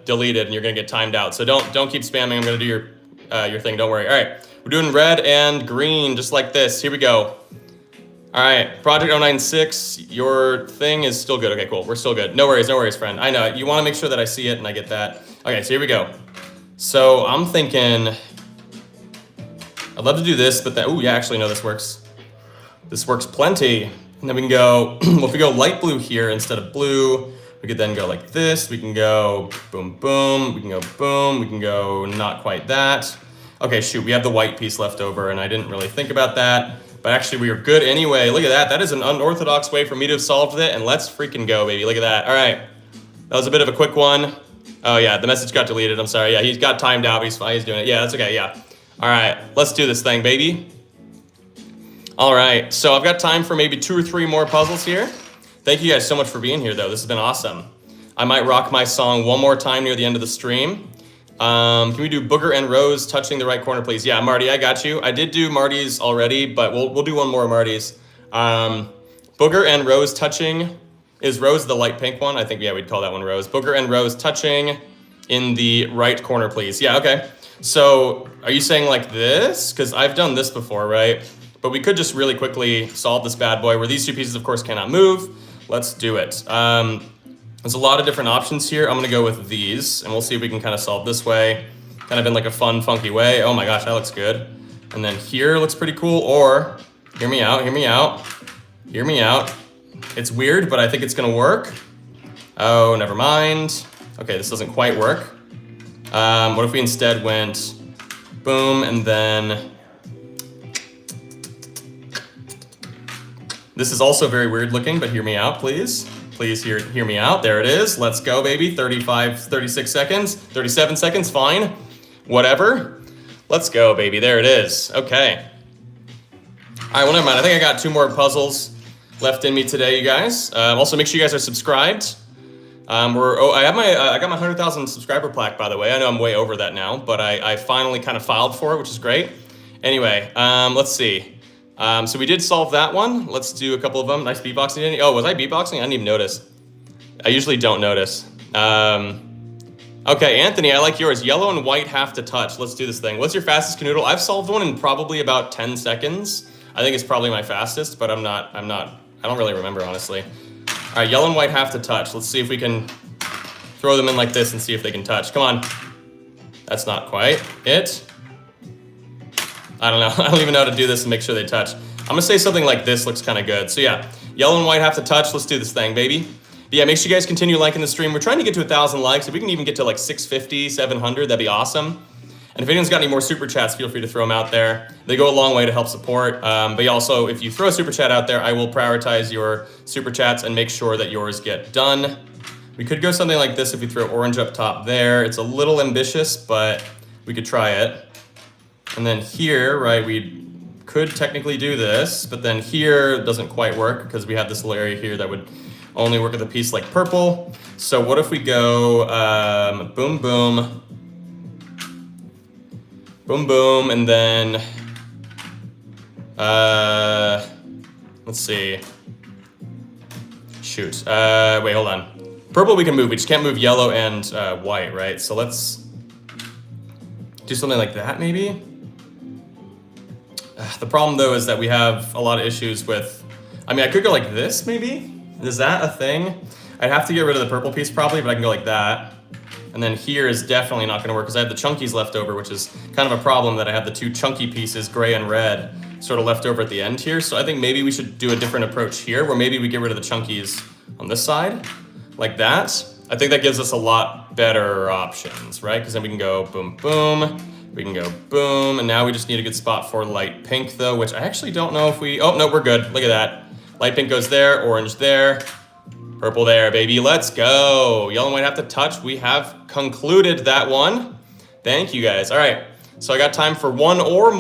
deleted and you're gonna get timed out. So don't keep spamming. I'm gonna do your thing, don't worry. All right, we're doing red and green, just like this. Here we go. All right, Project 096, your thing is still good. Okay, cool, we're still good. No worries, friend. I know, you wanna make sure that I see it and I get that. Okay, so here we go. So I'm thinking, I'd love to do this, but then, ooh, yeah, actually, no, this works. This works plenty. And then we can go, well, if we go light blue here instead of blue, we could then go like this. We can go boom, boom. We can go boom. We can go not quite that. Okay, shoot, we have the white piece left over, and I didn't really think about that. But actually, we are good anyway. Look at that. That is an unorthodox way for me to have solved it, and let's freaking go, baby. Look at that. All right. That was a bit of a quick one. Oh, yeah, the message got deleted. I'm sorry. Yeah, he's got timed out. He's fine. He's doing it. Yeah, that's okay. Yeah. All right, let's do this thing, baby. All right, so I've got time for maybe 2 or 3 more puzzles here. Thank you guys so much for being here, though. This has been awesome. I might rock my song one more time near the end of the stream. Can we do Booger and Rose touching the right corner, please? Yeah, Marty, I got you. I did do Marty's already, but we'll do one more of Marty's. Booger and Rose touching. Is Rose the light pink one? I think, yeah, we'd call that one Rose. Booger and Rose touching in the right corner, please. Yeah, okay. So are you saying like this? Because I've done this before, right? But we could just really quickly solve this bad boy where these 2 pieces, of course, cannot move. Let's do it. There's a lot of different options here. I'm going to go with these, and we'll see if we can kind of solve this way. Kind of in like a fun, funky way. Oh my gosh, that looks good. And then here looks pretty cool. Or, hear me out, hear me out, hear me out. It's weird, but I think it's going to work. Oh, never mind. Okay, this doesn't quite work. What if we instead went boom and then this is also very weird looking, but hear me out, please. Please hear me out. There it is. Let's go, baby. 36 seconds, 37 seconds, fine. Whatever. Let's go, baby. There it is. Okay. All right, well, never mind. I think I got 2 more puzzles left in me today, you guys. Also, make sure you guys are subscribed. I got my 100,000 subscriber plaque, by the way. I know I'm way over that now, but I finally kind of filed for it, which is great. Anyway, let's see. So we did solve that one. Let's do a couple of them. Nice beatboxing. Oh, was I beatboxing? I didn't even notice. I usually don't notice. Okay, Anthony, I like yours. Yellow and white have to touch. Let's do this thing. What's your fastest Kanoodle? I've solved one in probably about 10 seconds. I think it's probably my fastest, but I don't really remember, honestly. All right, yellow and white have to touch. Let's see if we can throw them in like this and see if they can touch. Come on. That's not quite it. I don't know. I don't even know how to do this and make sure they touch. I'm gonna say something like this looks kind of good. So yeah, yellow and white have to touch. Let's do this thing, baby. But yeah, make sure you guys continue liking the stream. We're trying to get to 1,000 likes. If we can even get to like 650, 700, that'd be awesome. And if anyone's got any more super chats, feel free to throw them out there. They go a long way to help support. But yeah, also, if you throw a super chat out there, I will prioritize your super chats and make sure that yours get done. We could go something like this if we throw orange up top there. It's a little ambitious, but we could try it. And then here, right, we could technically do this, but then here doesn't quite work because we have this little area here that would only work with a piece like purple. So what if we go boom, boom, boom, boom, and then let's see. Shoot. Wait, hold on. Purple we can move. We just can't move yellow and white, right? So let's do something like that, maybe. The problem though is that we have a lot of issues with. I mean, I could go like this, maybe. Is that a thing? I'd have to get rid of the purple piece probably, but I can go like that. And then here is definitely not gonna work because I have the chunkies left over, which is kind of a problem that I have the two chunky pieces, gray and red, sort of left over at the end here. So I think maybe we should do a different approach here where maybe we get rid of the chunkies on this side, like that. I think that gives us a lot better options, right? Because then we can go boom, boom, we can go boom, and now we just need a good spot for light pink though, which I actually don't know if we, oh no, we're good, look at that. Light pink goes there, orange there, purple there, baby, let's go. Yellow and white have to touch. We have concluded that one. Thank you guys. All right, so I got time for one or two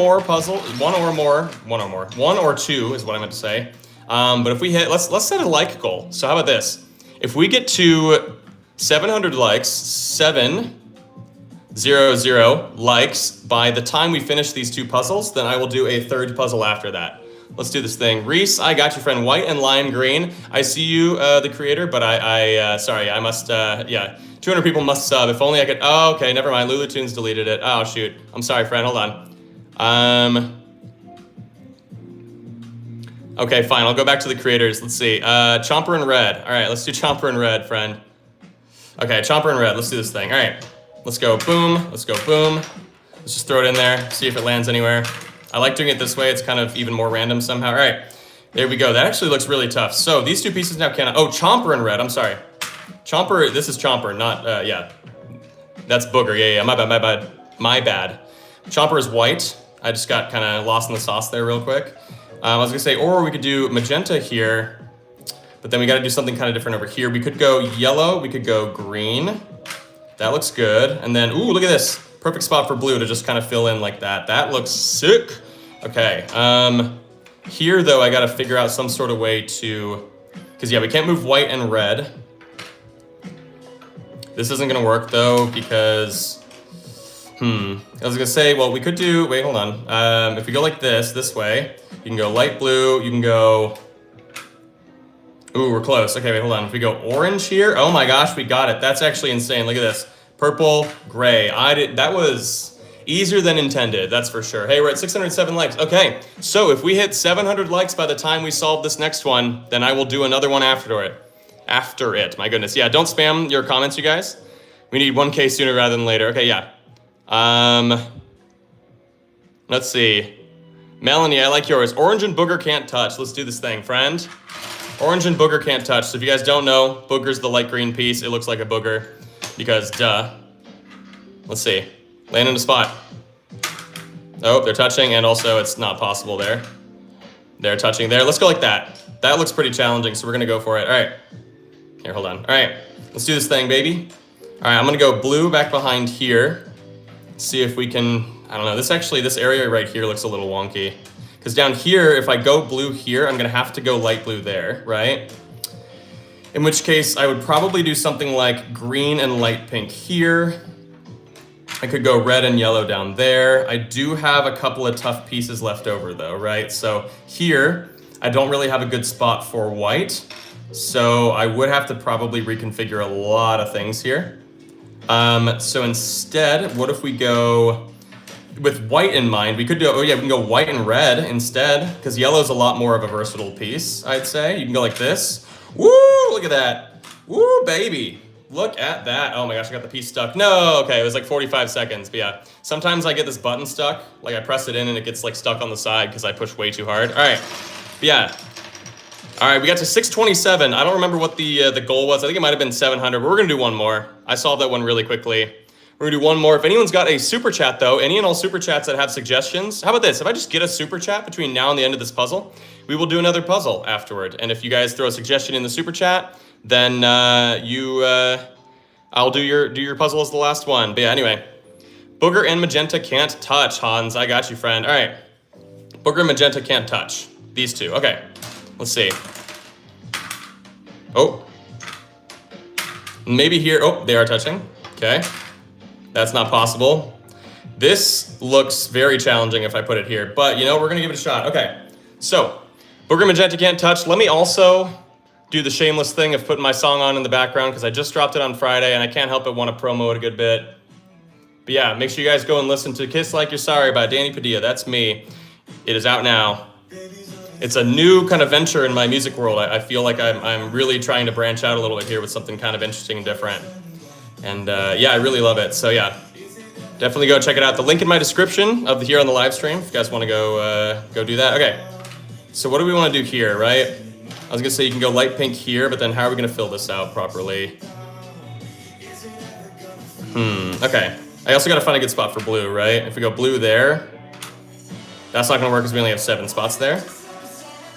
is what I meant to say. But if we hit, let's set a like goal. So how about this? If we get to 700 likes, 700 likes by the time we finish these two puzzles, then I will do a third puzzle after that. Let's do this thing. Reese, I got you, friend. White and lime green. I see you, the creator, but sorry, I must, yeah. 200 people must sub. If only I could, oh, okay, never mind. Lulu Tunes deleted it. Oh, shoot. I'm sorry, friend, hold on. Okay, fine, I'll go back to the creators. Let's see, Chomper in red. All right, let's do Chomper in red, friend. Okay, Chomper in red, let's do this thing. All right, let's go boom, let's go boom. Let's just throw it in there, see if it lands anywhere. I like doing it this way, it's kind of even more random somehow. All right, there we go. That actually looks really tough. So these two pieces now can, oh, Chomper in red, I'm sorry. Chomper, this is Chomper, not, yeah. That's Booger, yeah, my bad. Chomper is white. I just got kind of lost in the sauce there real quick. I was gonna say, or we could do magenta here, but then we gotta do something kind of different over here. We could go yellow, we could go green. That looks good. And then, ooh, look at this. Perfect spot for blue to just kind of fill in like that. That looks sick. Okay, here though, I gotta figure out some sort of way to, because yeah, we can't move white and red. This isn't gonna work though, because, I was gonna say, well, we could do, wait, hold on. If we go like this way, you can go light blue, you can go, ooh, we're close. Okay, wait, hold on. If we go orange here, oh my gosh, we got it. That's actually insane, look at this. Purple, gray, that was easier than intended, that's for sure. Hey, we're at 607 likes. Okay, so if we hit 700 likes by the time we solve this next one, then I will do another one after it, my goodness. Yeah, don't spam your comments, you guys. We need 1K sooner rather than later. Okay, yeah. Let's see. Melanie, I like yours. Orange and Booger can't touch. Let's do this thing, friend. Orange and Booger can't touch. So if you guys don't know, Booger's the light green piece. It looks like a booger because duh. Let's see. Land in a spot. Oh, they're touching, and also it's not possible there. They're touching there. Let's go like that. That looks pretty challenging, so we're gonna go for it. All right. Here, hold on. All right, let's do this thing, baby. All right, I'm gonna go blue back behind here. See if we can, I don't know, this area right here looks a little wonky. Because down here, if I go blue here, I'm gonna have to go light blue there, right? In which case, I would probably do something like green and light pink here. I could go red and yellow down there. I do have a couple of tough pieces left over though, right? So here, I don't really have a good spot for white. So I would have to probably reconfigure a lot of things here. So instead, what if we go with white in mind? We could do, we can go white and red instead, because yellow's a lot more of a versatile piece, I'd say. You can go like this. Woo, look at that. Woo, baby. Look at that. Oh my gosh, I got the piece stuck. No, okay, it was like 45 seconds, but yeah. Sometimes I get this button stuck, like I press it in and it gets like stuck on the side because I push way too hard. All right, but yeah. All right, we got to 627. I don't remember what the goal was. I think it might have been 700, but we're gonna do one more. I solved that one really quickly. We're gonna do one more. If anyone's got a super chat though, any and all super chats that have suggestions, how about this? If I just get a super chat between now and the end of this puzzle, we will do another puzzle afterward. And if you guys throw a suggestion in the super chat, then I'll do your puzzle as the last one. But yeah, anyway. Booger and magenta can't touch, Hans. I got you, friend. All right. Booger and magenta can't touch. These two. Okay. Let's see. Oh. Maybe here. Oh, they are touching. Okay. That's not possible. This looks very challenging if I put it here. But, you know, we're going to give it a shot. Okay. So, Booger and magenta can't touch. Let me also do the shameless thing of putting my song on in the background because I just dropped it on Friday and I can't help but want to promo it a good bit. But yeah, make sure you guys go and listen to Kiss Like You're Sorry by Danny Padilla. That's me. It is out now. It's a new kind of venture in my music world. I feel like I'm really trying to branch out a little bit here with something kind of interesting and different. And yeah, I really love it. So yeah, definitely go check it out. The link in my description of here on the live stream if you guys want to go do that. Okay, so what do we want to do here, right? I was gonna say you can go light pink here, but then how are we gonna fill this out properly? Okay. I also gotta find a good spot for blue, right? If we go blue there, that's not gonna work because we only have 7 spots there.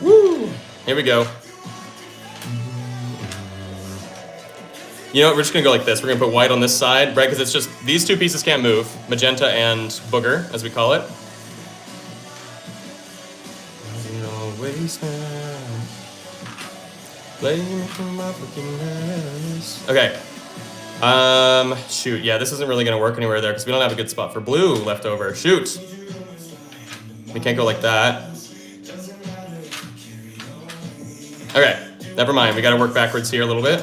Woo! Here we go. You know what, we're just gonna go like this. We're gonna put white on this side, right? Because it's just, these two pieces can't move. Magenta and booger, as we call it. Okay. Shoot, yeah, this isn't really gonna work anywhere there because we don't have a good spot for blue left over. Shoot! We can't go like that. Okay, never mind. We gotta work backwards here a little bit.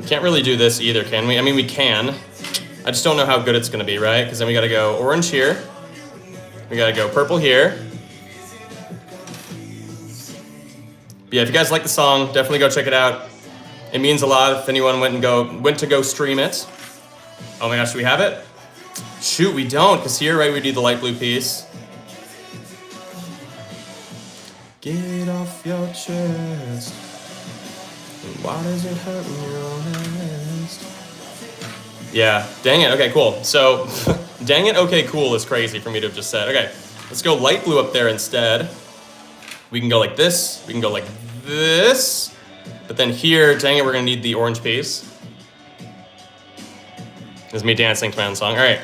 We can't really do this either, can we? I mean, we can. I just don't know how good it's gonna be, right? Because then we gotta go orange here. We gotta go purple here. But yeah, if you guys like the song, definitely go check it out. It means a lot if anyone went to go stream it. Oh my gosh, do we have it? Shoot, we don't, because here, right, we do the light blue piece. Get off your chest. Why does it hurt when you're honest? Yeah, dang it, okay, cool. So, dang it, okay, cool is crazy for me to have just said. Okay, let's go light blue up there instead. We can go like this, we can go like this, but then here, dang it, we're gonna need the orange piece. This is me dancing to my own song, all right.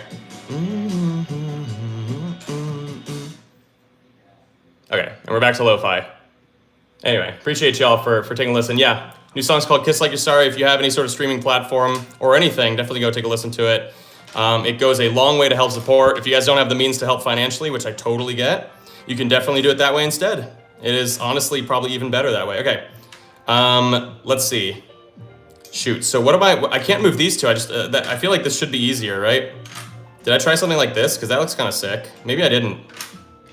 Okay, and we're back to lo-fi. Anyway, appreciate y'all for taking a listen. Yeah, new song's called Kiss Like You're Sorry. If you have any sort of streaming platform or anything, definitely go take a listen to it. It goes a long way to help support. If you guys don't have the means to help financially, which I totally get, you can definitely do it that way instead. It is honestly probably even better that way. Okay, let's see. Shoot, so what am I can't move these two. I feel like this should be easier, right? Did I try something like this? Because that looks kind of sick. Maybe I didn't.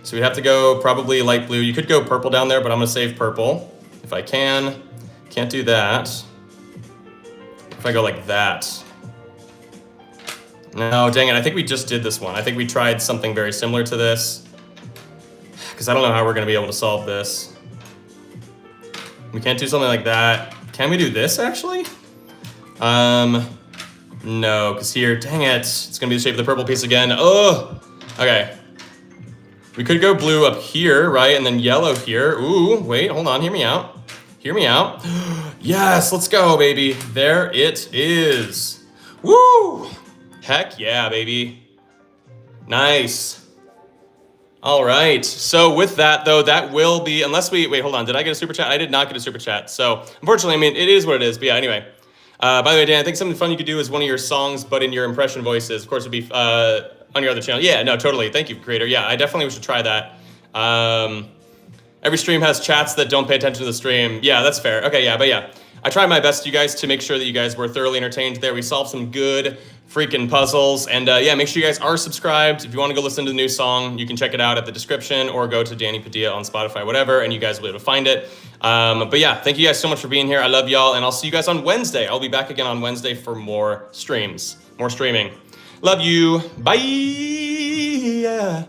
So we'd have to go probably light blue. You could go purple down there, but I'm gonna save purple if I can. Can't do that. If I go like that. No, dang it, I think we just did this one. I think we tried something very similar to this. Because I don't know how we're gonna be able to solve this. We can't do something like that. Can we do this actually? No, because here, dang it, it's gonna be the shape of the purple piece again. Oh, okay. We could go blue up here, right? And then yellow here. Ooh, wait, hold on, hear me out. Hear me out. Yes, let's go, baby. There it is. Woo! Heck yeah, baby. Nice. All right, so with that though, that will be, unless wait, hold on, did I get a super chat? I did not get a super chat. So unfortunately, I mean, it is what it is, but yeah, anyway. By the way, Dan, I think something fun you could do is one of your songs, but in your impression voices. Of course, it'd be on your other channel. Yeah, no, totally. Thank you, creator. Yeah, I definitely should try that. I Every stream has chats that don't pay attention to the stream. Yeah, that's fair. Okay, yeah, but yeah. I tried my best, you guys, to make sure that you guys were thoroughly entertained there. We solved some good freaking puzzles. And yeah, make sure you guys are subscribed. If you want to go listen to the new song, you can check it out at the description or go to Danny Padilla on Spotify, whatever, and you guys will be able to find it. But yeah, thank you guys so much for being here. I love y'all, and I'll see you guys on Wednesday. I'll be back again on Wednesday for more streams, more streaming. Love you. Bye. Yeah.